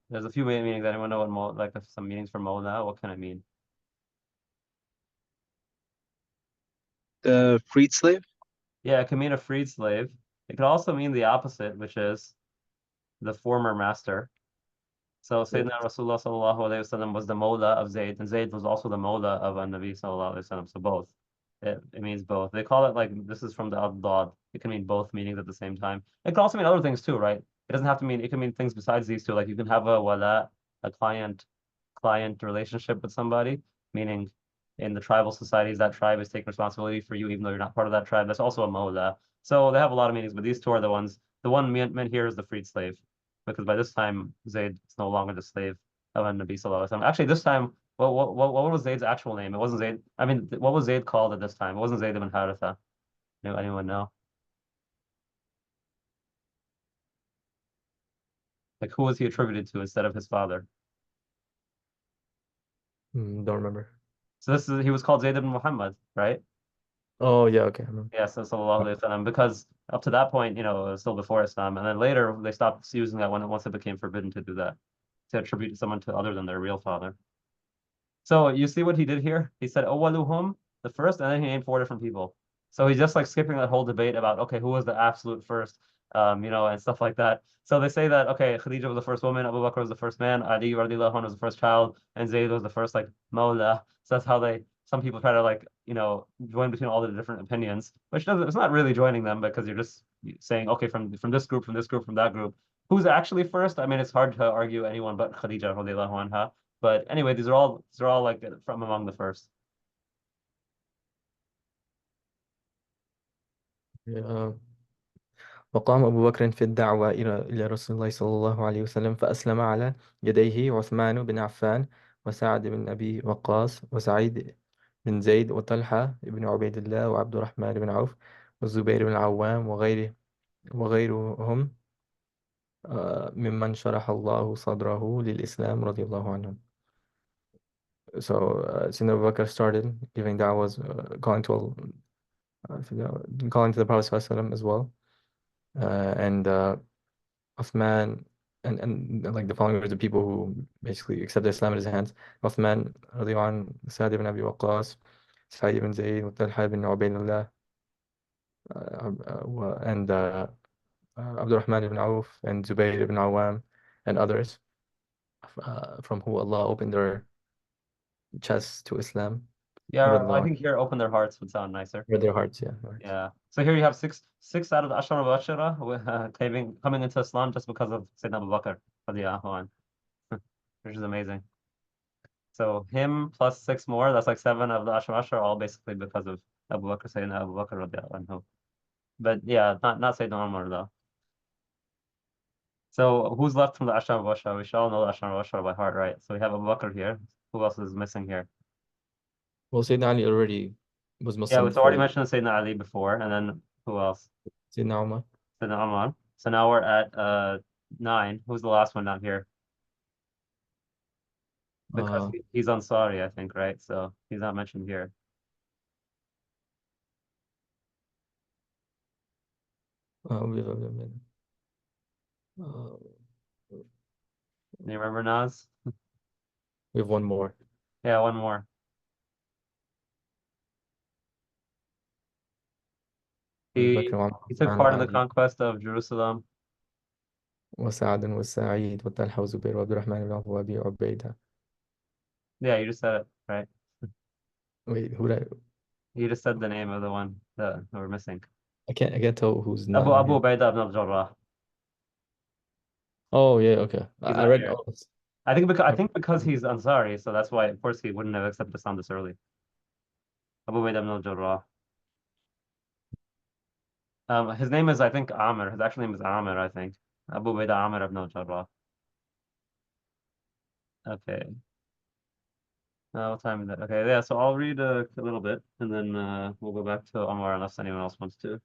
Speaker 1: there's a few meanings. Anyone know what like some meanings for Mawla? What can it mean?
Speaker 4: The freed slave?
Speaker 1: Yeah, it can mean a freed slave. It could also mean the opposite, which is the former master. So
Speaker 3: Yeah.
Speaker 1: Sayyidina Rasulullah sallallahu alaihi wasallam was the Mawla of Zayd, and Zayd was also the Mawla of Nabi sallallahu alaihi wasallam. So both. It means both. They call it like this is from the Ad-Dad. It can mean both meanings at the same time. It can also mean other things too, right? It doesn't have to mean it can mean things besides these two. Like you can have a wala, a client relationship with somebody, meaning in the tribal societies, that tribe is taking responsibility for you, even though you're not part of that tribe. That's also a mawla. So they have a lot of meanings, but these two are the ones. The one meant here is the freed slave, because by this time Zayd is no longer the slave of Nabi sallallahu alaihi wasallam. Actually, this time, what was Zayd's actual name? It wasn't Zayd. I mean, what was Zayd called at this time? It wasn't Zayd ibn Haritha. Anyone know? Like, who was he attributed to instead of his father?
Speaker 3: Don't remember.
Speaker 1: So he was called Zayd ibn Muhammad, right?
Speaker 3: Oh yeah, okay, I remember.
Speaker 1: Yes, sallallahu alaihi wasallam. Because up to that point, it was still before Islam, and then later they stopped using that once it became forbidden to do that, to attribute someone to other than their real father. So you see what he did here? He said "Awaluhum," the first, and then he named four different people. So he's just like skipping that whole debate about, okay, who was the absolute first? and stuff like that. So they say that, okay, Khadija was the first woman, Abu Bakr was the first man, Ali radiallahu anhu was the first child, and Zayd was the first like Mawla. So that's how some people try to like, join between all the different opinions, which doesn't, it's not really joining them because you're just saying, okay, from this group, from this group, from that group. Who's actually first? I mean, it's hard to argue anyone but Khadija radiallahu anha. But anyway, these are all like from among the first.
Speaker 3: آه، وقام أبو بكر في الدعوة إلى رسول الله صلى الله عليه وسلم فأسلم على يديه عثمان بن عفان وسعد بن أبي وقاص وسعيد بن زيد وطلحة بن عبيد الله وعبد الرحمن بن عوف والزبير بن العوام وغيرهم ممن شرح الله صدره للإسلام رضي الله عنهم. So Sayyidina Abu Bakr started giving da'was, calling to the Prophet ﷺ as well, and Uthman and like the following words of people who basically accepted Islam in his hands: Uthman radiallahu anh, Sa'd ibn Abi Waqqas, Sa'id ibn Zayd, Talha ibn Ubaydullah, and Abdul Rahman ibn Auf and Zubayr ibn Awam and others from who Allah opened their chests to Islam.
Speaker 1: Yeah, I think here open their hearts would sound nicer.
Speaker 3: Or their hearts, yeah.
Speaker 1: Yeah. So here you have six out of the Ashara Bashara coming into Islam just because of Sayyidina Abu Bakr radiallahu anh, which is amazing. So him plus six more, that's like seven of the Ashara Bashara, all basically because of Abu Bakr, Sayyidina Abu Bakr radiallahu anhu. But yeah, not Sayyidina Umar though. So who's left from the Ashara Bashara? We should all know the Ashara Bashara by heart, right? So we have Abu Bakr here. Who else is missing here?
Speaker 3: Well, Sayyidina Ali already was
Speaker 1: Yeah,
Speaker 3: Muslim
Speaker 1: we've already
Speaker 3: before.
Speaker 1: mentioned Sayyidina Ali before, and then who else?
Speaker 3: Sayyidina Umar.
Speaker 1: Sayyidina Umar. So now we're at 9. Who's the last one down here? Because he's Ansari, I think, right? So he's not mentioned here. You remember Naz?
Speaker 3: We have one more.
Speaker 1: Yeah, one more. He took part in the conquest of Jerusalem.
Speaker 3: وسعد وسعيد وطلحة وزبير وعبد الرحمن بن عوف وأبي عبيدة.
Speaker 1: Yeah, you just said it, right?
Speaker 3: Wait, who did
Speaker 1: You just said the name of the one that we're missing.
Speaker 3: I can't tell who's not
Speaker 1: Abu
Speaker 3: here.
Speaker 1: Ubaidah ibn al-Jarrah.
Speaker 3: Oh yeah, okay. I read
Speaker 1: Here. I think because he's Ansari, so that's why, of course, he wouldn't have accepted Islam this early. Abu Ubaidah ibn al-Jarrah. His name is, I think, Amr. His actual name is Amr, I think. Abu Ubaidah Amr ibn al-Jarrah. Okay. What time is it? Okay, yeah, so I'll read a little bit, and then we'll go back to Amr unless anyone else wants to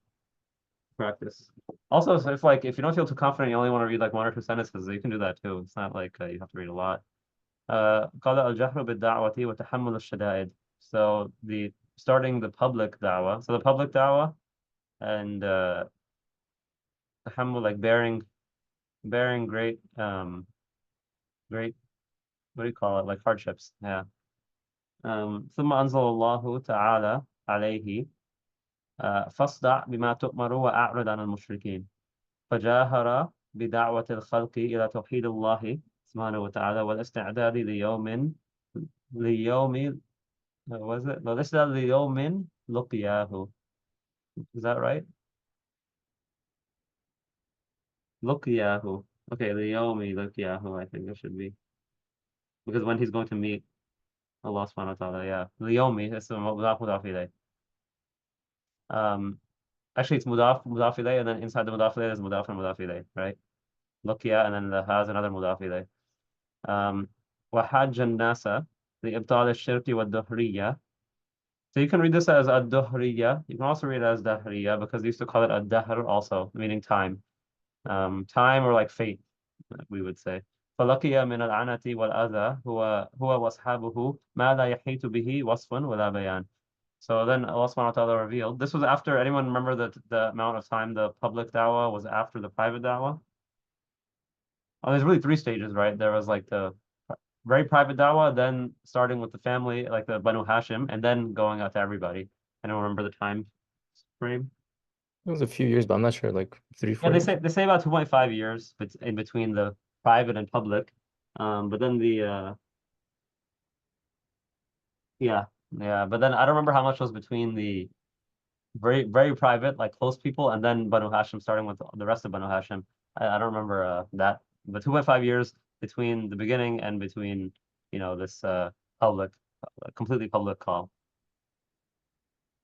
Speaker 1: practice. Also, so if you don't feel too confident, you only want to read like one or two sentences, you can do that too. It's not like you have to read a lot. قال الجهر بالدعوة وتحمل الشدائد. So the starting the public da'wah. So the public da'wah and تحمل, like bearing great great, what do you call it, like hardships. Yeah. ثم أنزل الله تعالى عليه فاصدع بما تؤمر وأعرض عن المشركين فجاهر بدعوة الخلق إلى توحيد الله سبحانه وتعالى والاستعداد ليوم was it والاستعداد ليوم لقياه. Is that right? لقياه. Okay, ليوم لقياه, I think it should be, because when he's going to meet Allah subhanahu wa ta'ala, yeah. ليومي, it's مضاف مضاف إليه. Actually, it's mudaf ilayh, and then inside the mudaf ilayh there's mudaf and mudaf ilayh, right? Lukia, and then the has another mudaf ilayh. وحاج الناس لإبطال الشرك والدهرية. So you can read this as ad-duhriya. You can also read it as dahriya because they used to call it ad-dahr also, meaning time. Time or like fate, we would say. فلقي من العنة والأذى هو وأصحابه ما لا يحيط به وصف ولا بيان. So then Allah subhanahu wa ta'ala revealed. This was after, anyone remember that the amount of time the public da'wah was after the private da'wah? Oh, there's really 3 stages, right? There was like the very private da'wah, then starting with the family, like the Banu Hashim, and then going out to everybody. I don't remember the time frame.
Speaker 3: It was a few years, but I'm not sure, like 3,
Speaker 1: Yeah,
Speaker 3: 4 years.
Speaker 1: they say about 2.5 years in between the private and public. But then yeah, but then I don't remember how much was between the very private, like close people, and then Banu Hashim, starting with the rest of Banu Hashim. I don't remember that, but 2.5 years between the beginning and between, this public, completely public call.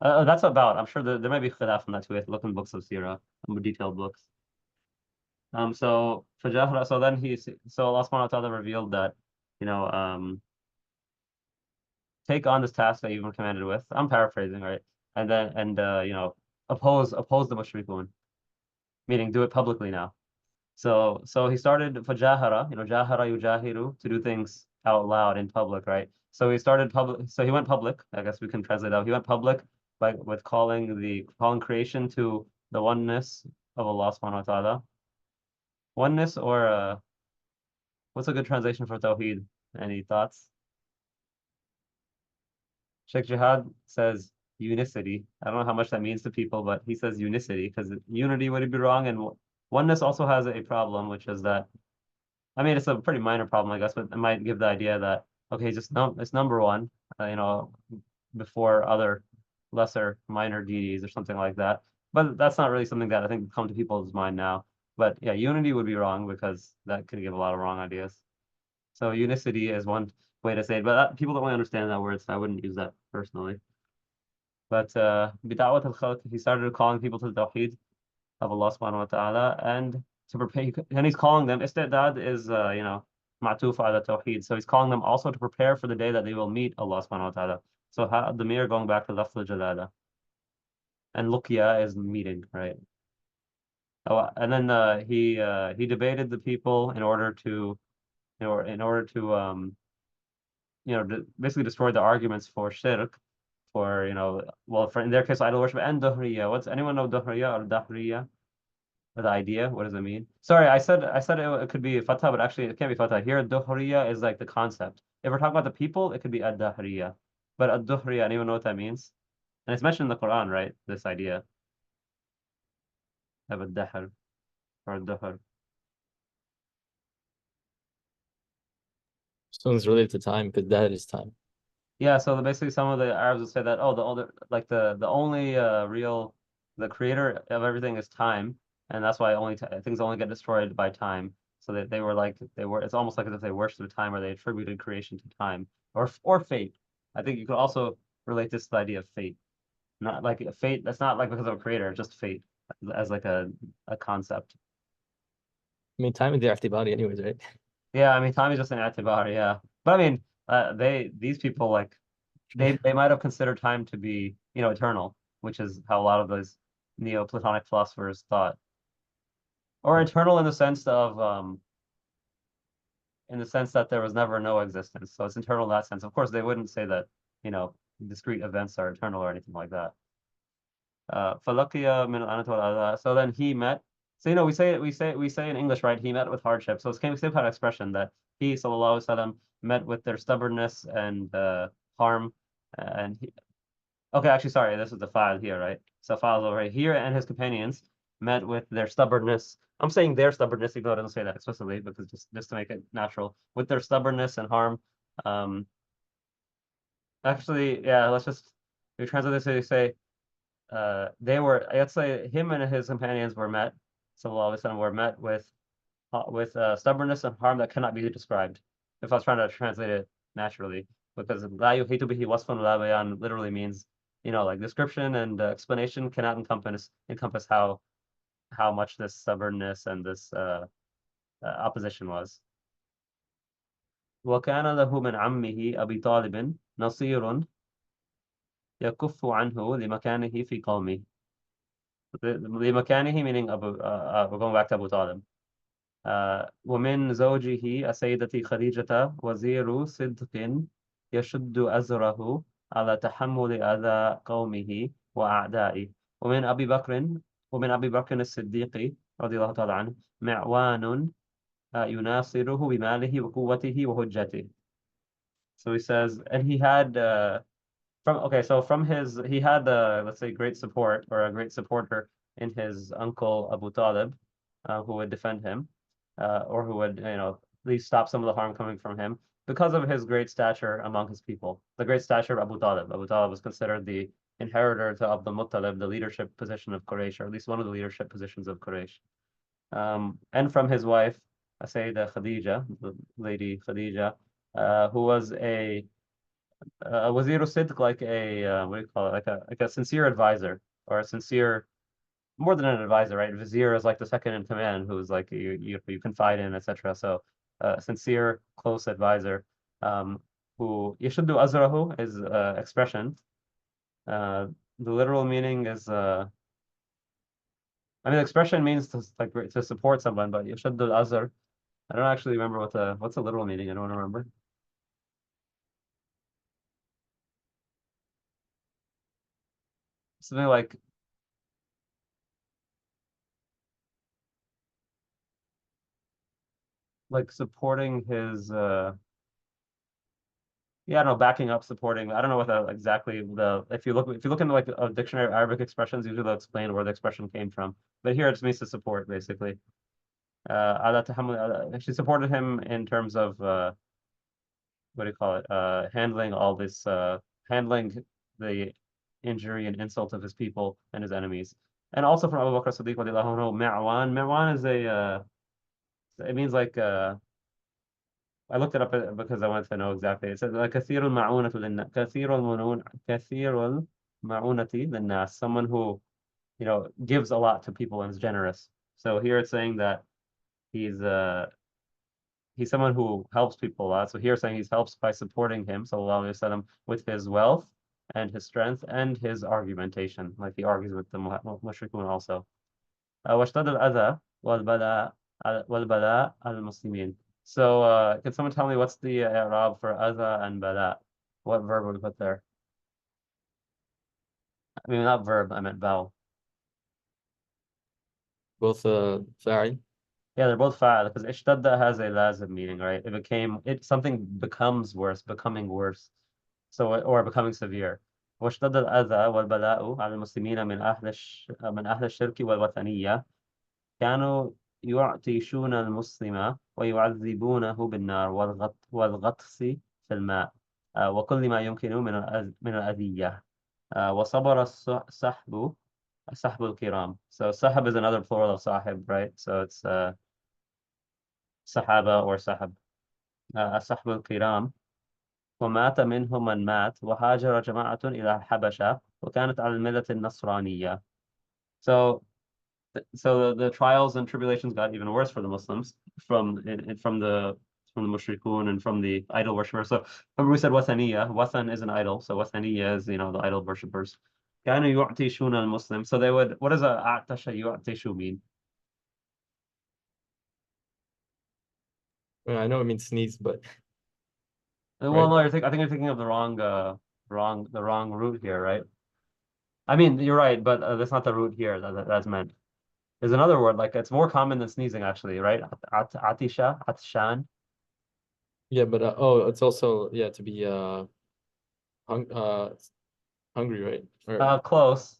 Speaker 1: That's about. I'm sure there might be khilaf from that too. If you look in books of Sirah, more detailed books. So Fajahra, so Allah subhanahu wa ta'ala revealed that, you know, take on this task that you've been commanded with. I'm paraphrasing, right? And oppose the mushrikun, meaning do it publicly now. So he started fajahara, jahara yujahiru, to do things out loud in public, right? So he went public. I guess we can translate that. He went public with calling creation to the oneness of Allah subhanahu wa ta'ala. Oneness, or what's a good translation for Tawheed? Any thoughts? Sheikh Jihad says unicity. I don't know how much that means to people, but he says unicity because unity would be wrong, and oneness also has a problem, which is that, I mean, it's a pretty minor problem, I guess, but it might give the idea that, okay, it's number one, before other lesser minor deities or something like that. But that's not really something that I think come to people's mind now. But yeah, unity would be wrong because that could give a lot of wrong ideas. So unicity is one way to say it, but people don't really understand that word, so I wouldn't use that personally. But bid'awat al-khalq, he started calling people to the tawheed of Allah subhanahu wa ta'ala, and to prepare, and he's calling them, istidad is ma'tuf ala tawheed, so he's calling them also to prepare for the day that they will meet Allah subhanahu wa ta'ala. So the mirror, going back to lafz al-jalala, and luqya is meeting, right? Oh, and then he debated the people in order to basically destroy the arguments for shirk, for well, in their case, idol worship and duhriya. What's anyone know duhriya or dahriya? The idea, what does it mean? Sorry, I said it could be fatah, but actually it can't be fatah. Here, duhriya is like the concept. If we're talking about the people, it could be ad-dahriya. But ad-duhriya, anyone know what that means? And it's mentioned in the Quran, right? This idea of ad-dahr or ad-duhr.
Speaker 3: So it's related to time because that is time.
Speaker 1: Yeah, so basically some of the Arabs would say that, oh, the only real, the creator of everything is time, and that's why things only get destroyed by time. So that it's almost like as if they worship time, or they attributed creation to time or fate. I think you could also relate this to the idea of fate. Not like a fate, that's not like because of a creator, just fate as like a concept.
Speaker 3: I mean, time is the i'tibari anyways, right?
Speaker 1: Yeah, I mean time is just an atibar, yeah. But I mean, these people, like, they might have considered time to be, eternal, which is how a lot of those Neoplatonic philosophers thought. Or eternal in the sense that there was never no existence. So it's eternal in that sense. Of course, they wouldn't say that, discrete events are eternal or anything like that. فَلَقِيَ مِنَ الْأَنَةِ وَالْأَذَى. So then he met. So we say in English, right? He met with hardship. So it's the same kind of expression that he, sallallahu alaihi wasallam, met with their stubbornness and harm. And okay, actually, sorry, this is the file here, right? So files over here, and his companions met with their stubbornness. I'm saying their stubbornness, even though it doesn't say that explicitly, because just to make it natural, with their stubbornness and harm. Actually, yeah, we translate this to say let's say him and his companions were met, sallallahu alaihi wasallam, were met with stubbornness and harm that cannot be described. If I was trying to translate it naturally, because la yuhitu bihi wasfun la bayan literally means, like description and explanation cannot encompass how much this stubbornness and this opposition was. وكان له من عمه أبي طالب نصير يكف عنه لمكانه في قومه. لمكانه meaning we're going back to Abu Talib. ومن زوجه السيدة خديجة وزير صدق يشد أزره على تحمل أذى قومه وأعدائه. ومن أبي بكر الصديق رضي الله تعالى عنه معوان يناصره بماله وقوته وحجته. So he says, and he had he had let's say great support, or a great supporter in his uncle Abu Talib, who would defend him, or who would, at least stop some of the harm coming from him because of his great stature among his people. The great stature of Abu Talib. Abu Talib was considered the inheritor to Abdul Muttalib, the leadership position of Quraysh, or at least one of the leadership positions of Quraysh. And from his wife, Sayyida Khadija, the lady Khadija, who was a wazir sidq, like a what do you call it, like a sincere advisor, or a sincere, more than an advisor, right? Vizier is like the second in command, who's like you confide in, etc. So sincere, close advisor, who yashuddu azrahu is expression. The literal meaning is I mean, expression means to like to support someone, but yashuddu azr, I don't actually remember what's the literal meaning. I don't remember. Something like supporting his yeah, I don't know, backing up, supporting. I don't know what exactly the if you look into like a dictionary of Arabic expressions, usually they'll explain where the expression came from. But here it just means to support, basically. She supported him in terms of what do you call it? Handling the injury and insult of his people and his enemies. And also from Abu Bakr Siddiq radiallahu anhu, Ma'wan. Ma'wan is it means like I looked it up because I wanted to know exactly. It says كثير المعونة للناس كثير المعونة للناس, someone who gives a lot to people and is generous. So here it's saying that he's uh he's someone who helps people a lot. So here it's saying he's helps by supporting him, sallallahu alaihi wasallam, with his wealth and his strength and his argumentation. Like he argues with the mushrikun also. واشتد الأذى والبلاء على المسلمين. So, can someone tell me what's the i'rab for adha and bala? What verb would we put there? I mean, not verb, I meant vowel.
Speaker 3: Both fa'il.
Speaker 1: Yeah, they're both fa'al because ishtadda has a lazim meaning, right? Something becomes worse, becoming worse. So, or becoming severe. واشتد الأذى والبلاء على المسلمين من أهل الشرك والوثنية. كانوا يعطشون المسلم ويعذبونه بالنار والغطس في الماء وكل ما يمكن من الأذية. وصبر سحب الكرام. So sahab is another plural of sahib, right? So it's sahaba or sahab. سحب الكرام. ومات منهم من مات وهاجر جماعة إلى الحبشة وكانت على الملة النصرانية. So the trials and tribulations got even worse for the Muslims from the mushrikun and from the idol worshippers. So remember we said wathaniya. Wathan is an idol, so wathaniya is the idol worshippers. كانوا يعطشون المسلم. So they would. What does a أعطش يعطش mean?
Speaker 3: I know it means sneeze, but
Speaker 1: Well,
Speaker 3: right?
Speaker 1: no, I think you're thinking of the wrong root here, right? I mean, you're right, but that's not the root here that's meant. There's another word, like it's more common than sneezing, actually, right? Atisha, atshan.
Speaker 3: Yeah, but it's also to be hung hungry, right?
Speaker 1: Close.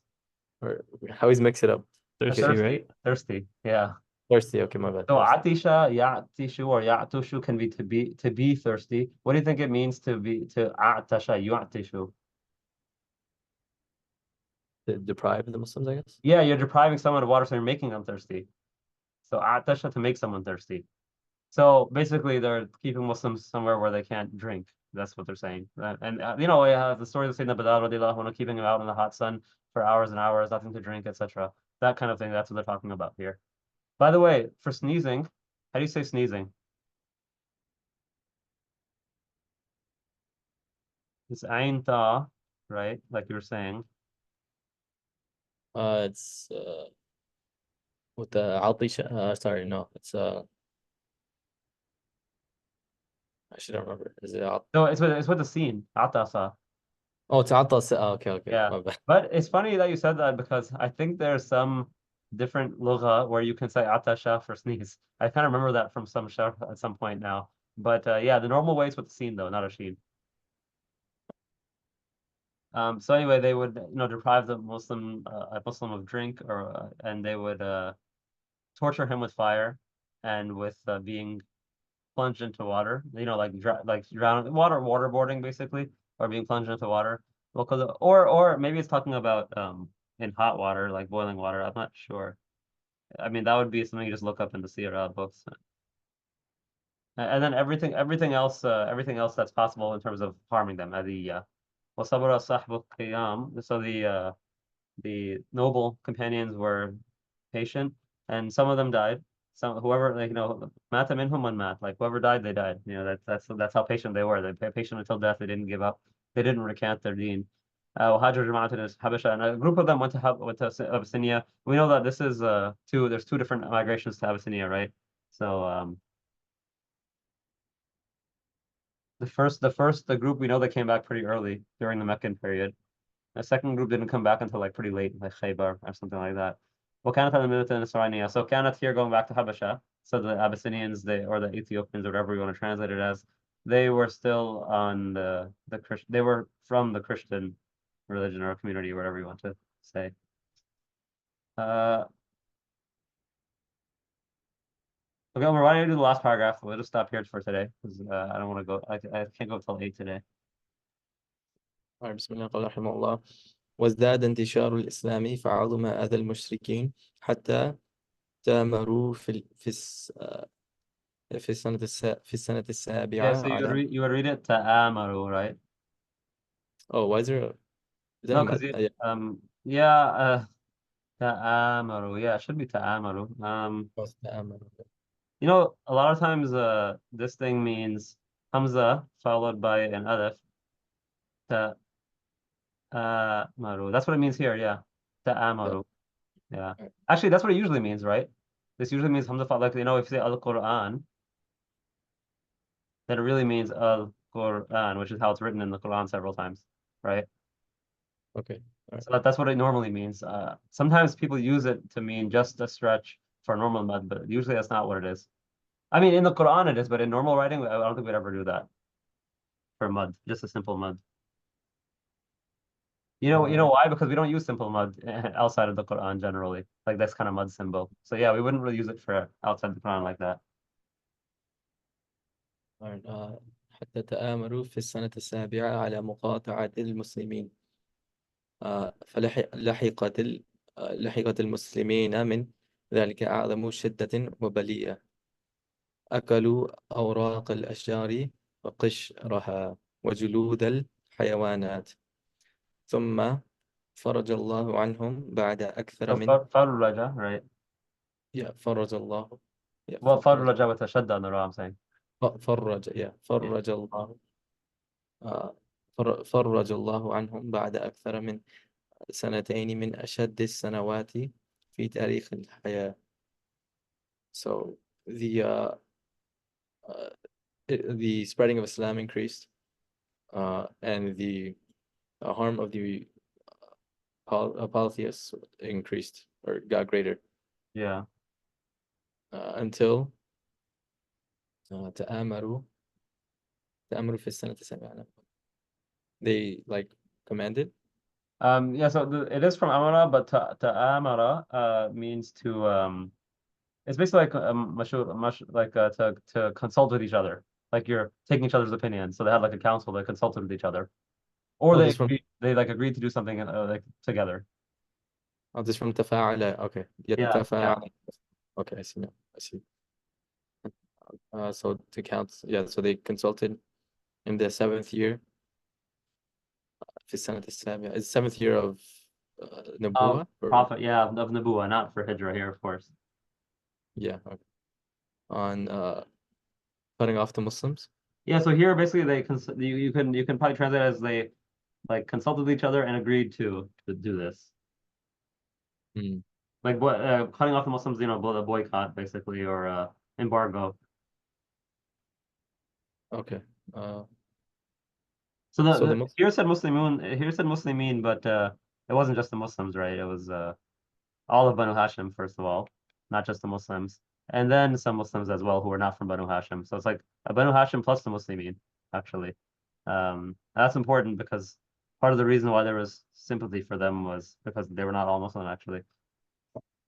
Speaker 3: Or how is mix it up?
Speaker 2: Thirsty, right?
Speaker 1: Thirsty, yeah.
Speaker 3: Thirsty. Okay, my bad.
Speaker 1: So
Speaker 3: Thirsty.
Speaker 1: atisha, ya'tishu, or ya'tushu can be to be thirsty. What do you think it means to atasha, yu'tishu?
Speaker 3: Deprive the Muslims, I guess.
Speaker 1: Yeah, you're depriving someone of water, so you're making them thirsty. So atasha, to make someone thirsty. So basically, they're keeping Muslims somewhere where they can't drink. That's what they're saying. And the story of Sayyidina Bilal radiallahu anhu, keeping him out in the hot sun for hours and hours, nothing to drink, etc. That kind of thing. That's what they're talking about here. By the way, for sneezing, how do you say sneezing? It's ain ta, right? Like you were saying.
Speaker 3: It's with the عطش. Sorry, no, it's I should remember. Is it
Speaker 1: No, it's with the scene. Atasa.
Speaker 3: Oh, it's عطس. Okay,
Speaker 1: Yeah.
Speaker 3: my bad.
Speaker 1: But it's funny that you said that because I think there's some different lugha where you can say atasha for sneeze. I kind of remember that from some sharh at some point now. But yeah, the normal way is with the scene though, not a sheen. So anyway, they would, deprive the Muslim, a Muslim of drink, or and they would torture him with fire and with being plunged into water. Like drown waterboarding basically, or being plunged into water. Well, or maybe it's talking about in hot water, like boiling water. I'm not sure. I mean, that would be something you just look up in the Sierra books. And then everything else that's possible in terms of harming them. وصبر صاحب القيام. So the noble companions were patient, and some of them died. Some whoever mata minhum man mat. Like whoever died, they died. That's how patient they were. They were patient until death. They didn't give up. They didn't recant their deen. وهاجر جماعة Habasha, and a group of them went to Abyssinia. We know that this is there's two different migrations to Abyssinia, right? So the group, we know they came back pretty early during the Meccan period. The second group didn't come back until like pretty late, like Khaybar or something like that. وكانت المدينة النصرانية. So كانت here going back to Habasha. So the Abyssinians, or the Ethiopians, or whatever you want to translate it as, they were still on the Christian. They were from the Christian religion or community, or whatever you want to say. Okay, Omar, why don't you do the last paragraph? We'll just stop here for today because I don't want to go. I can't go till 8 today.
Speaker 3: بسم الله الرحمن الرحيم. رحمه الله. وازداد انتشار الإسلام فعظم أذى المشركين حتى تامروا في السنة
Speaker 1: Yeah,
Speaker 3: السابعة
Speaker 1: so
Speaker 3: على.
Speaker 1: you would read it ta'amaru, right?
Speaker 3: Oh, why is there
Speaker 1: No, because
Speaker 3: yeah.
Speaker 1: yeah, ta'amaru. Yeah, it should be ta'amaru.
Speaker 3: تآمروا.
Speaker 1: A lot of times this thing means hamza followed by an alif. Ta'amaru. That's what it means here, yeah.
Speaker 3: Yeah.
Speaker 1: Ta'amaru. Yeah. Actually, that's what it usually means, right? This usually means hamza followed, like, if you say al-Quran, then it really means al-Quran, which is how it's written in the Quran several times, right?
Speaker 3: Okay. All right.
Speaker 1: So that's what it normally means. Sometimes people use it to mean just a stretch for normal mud, but usually that's not what it is. I mean, in the Quran it is, but in normal writing, I don't think we'd ever do that for mud, just a simple mud. You know why? Because we don't use simple mud outside of the Quran generally, like this kind of mud symbol. So yeah, we wouldn't really use it for outside the Quran like that.
Speaker 3: All right. حتى تآمروا في السنة السابعة على مقاطعة المسلمين. لحقت المسلمين من ذلك أعظم شدة وبلية. أكلوا أوراق الأشجار وقشرها وجلود الحيوانات. ثم فرج الله عنهم بعد أكثر من.
Speaker 1: فرج, right?
Speaker 3: Yeah, فرج الله. Yeah,
Speaker 1: Well,
Speaker 3: فرج.
Speaker 1: فرج with a shadda on the ra, I'm saying.
Speaker 3: فرج. Yeah, فرج الله. فرج الله عنهم بعد أكثر من سنتين من أشد السنوات في تاريخ الحياة. So the spreading of Islam increased, and the harm of the polytheists increased or got greater.
Speaker 1: Yeah.
Speaker 3: Until تآمروا في السنة السابعة. They like commanded.
Speaker 1: Yeah, so it is from amara, but ta'amara means to it's basically like to consult with each other. Like you're taking each other's opinions. So they had like a council, they consulted with each other. Or
Speaker 3: this from.
Speaker 1: they like agreed to do something like together.
Speaker 3: Oh, this from تفاعل. Okay.
Speaker 1: Yeah.
Speaker 3: تفاعل. Okay, I see now. I see. So to count, yeah, so they consulted in the 7th year. في السنة السابعة. Is 7th year of Nabuwa?
Speaker 1: Prophet, yeah, of Nabuwa, not for Hijrah here, of course.
Speaker 3: Yeah, okay. On cutting off the Muslims.
Speaker 1: Yeah, so here basically you can probably translate it as they like consulted with each other and agreed to do this. Like cutting off the Muslims, a boycott basically, or embargo.
Speaker 3: Okay.
Speaker 1: So here said Muslimun, but it wasn't just the Muslims, right? It was all of Banu Hashim, first of all, not just the Muslims, and then some Muslims as well who were not from Banu Hashim. So it's like a Banu Hashim plus the Muslimin, actually. That's important because part of the reason why there was sympathy for them was because they were not all Muslim actually.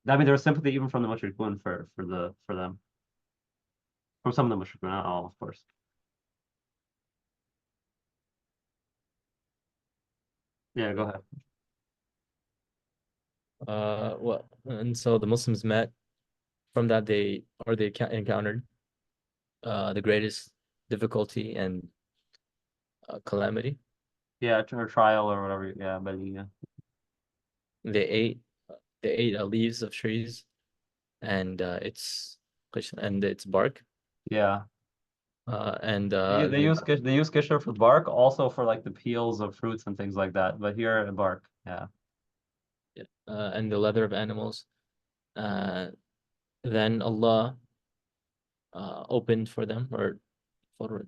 Speaker 1: I mean, there was sympathy even from the mushrikun for them. From some of the mushrikun, not all, of course. Yeah, go ahead.
Speaker 3: Well, and so the Muslims met. From that, they encountered the greatest difficulty and calamity.
Speaker 1: Yeah, or trial or whatever. Yeah, but yeah.
Speaker 3: They ate leaves of trees and its bark.
Speaker 1: Yeah.
Speaker 3: And
Speaker 1: They use kishar for bark, also for like the peels of fruits and things like that. But here, bark. Yeah.
Speaker 3: And the leather of animals. Then Allah opened for them or
Speaker 1: I
Speaker 3: or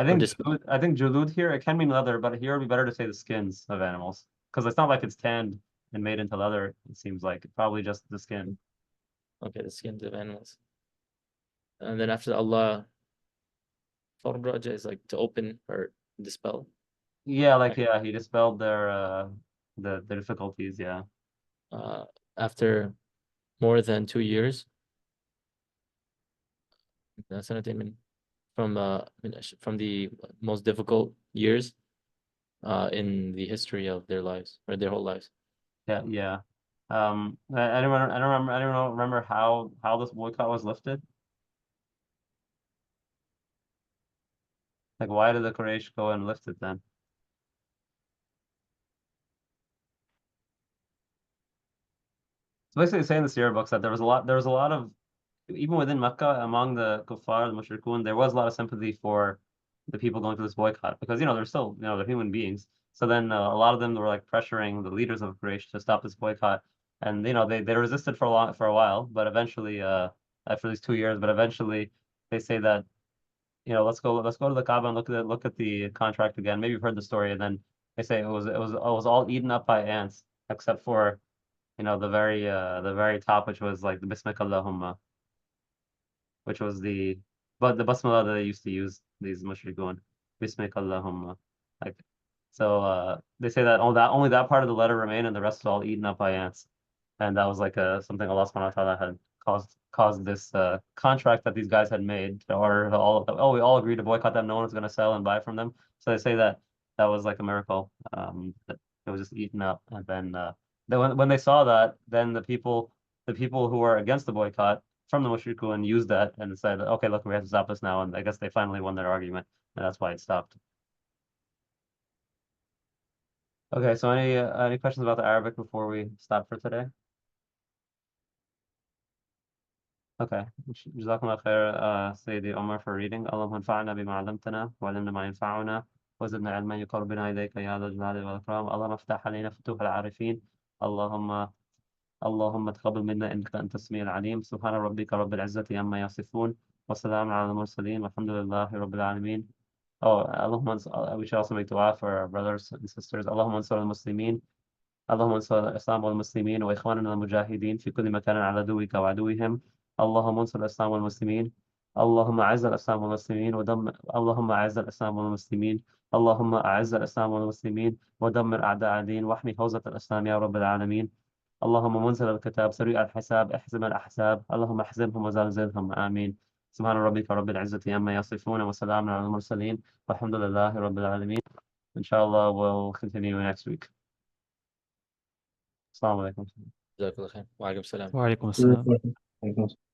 Speaker 1: think
Speaker 3: dispelled.
Speaker 1: I think julud here it can mean leather, but here it'd be better to say the skins of animals because it's not like it's tanned and made into leather. It seems like probably just the skin.
Speaker 3: Okay, the skins of animals. And then after Allah, farraja is like to open or dispel.
Speaker 1: Yeah, like
Speaker 3: Right.
Speaker 1: yeah, he dispelled their the difficulties. Yeah.
Speaker 3: After more than 2 years, سنتين from the most difficult years in the history of their lives or their whole lives.
Speaker 1: Yeah, yeah. I don't remember how this boycott was lifted. Like, why did the Quraysh go and lift it then? So basically, saying the Sierra books that there was a lot of, even within Mecca, among the kuffar, the mushrikun, there was a lot of sympathy for the people going through this boycott because they're still they're human beings. So then a lot of them were like pressuring the leaders of Quraysh to stop this boycott, and they resisted for a while, but eventually after these 2 years, but eventually they say that let's go to the Kaaba and look at the contract again. Maybe you've heard the story, and then they say it was all eaten up by ants except for the very top, which was like the Bismillah Allahumma, which was the basmala that they used to use, these mushrikun. Bismillah Allahumma. Like so they say that only that part of the letter remained and the rest was all eaten up by ants. And that was like something Allah subhanahu wa ta'ala had caused this contract that these guys had made to order we all agreed to boycott them, no one was gonna sell and buy from them. So they say that that was like a miracle. That it was just eaten up. And then when they saw that, then the people who were against the boycott from the mushrikun used that and said, okay, look, we have to stop this now. And I guess they finally won their argument, and that's why it stopped. Okay, so any questions about the Arabic before we stop for today? Okay. جزاكم الله خير سيدي عمر for reading. اللهم انفعنا بما علمتنا وعلمنا ما ينفعنا وزدنا علما يقربنا إليك يا ذا الجلال والإكرام. اللهم افتح علينا فتوح العارفين. اللهم تقبل منا إنك أنت السميع العليم. سبحان ربك رب العزة عما يصفون وسلام على المرسلين والحمد لله رب العالمين. Oh, we should also make dua for our brothers and sisters. اللهم انصر المسلمين. اللهم انصر الإسلام والمسلمين وإخواننا المجاهدين في كل مكان على عدوك وعدوهم. اللهم انصر الإسلام والمسلمين. اللهم أعز الإسلام والمسلمين اللهم أعز الإسلام والمسلمين. اللهم أعز الإسلام والمسلمين ودمر أعداء الدين واحمي حوزة الإسلام يا رب العالمين. اللهم منزل الكتاب سريع الحساب احزم الأحزاب اللهم احزمهم وزلزلهم آمين. سبحان ربك رب العزة عما يصفون وسلام على المرسلين والحمد لله رب العالمين. Inshallah, we'll continue next week. Assalamu alaikum.
Speaker 3: جزاك الله خير وعليكم السلام.
Speaker 2: وعليكم السلام.
Speaker 4: عليكم السلام.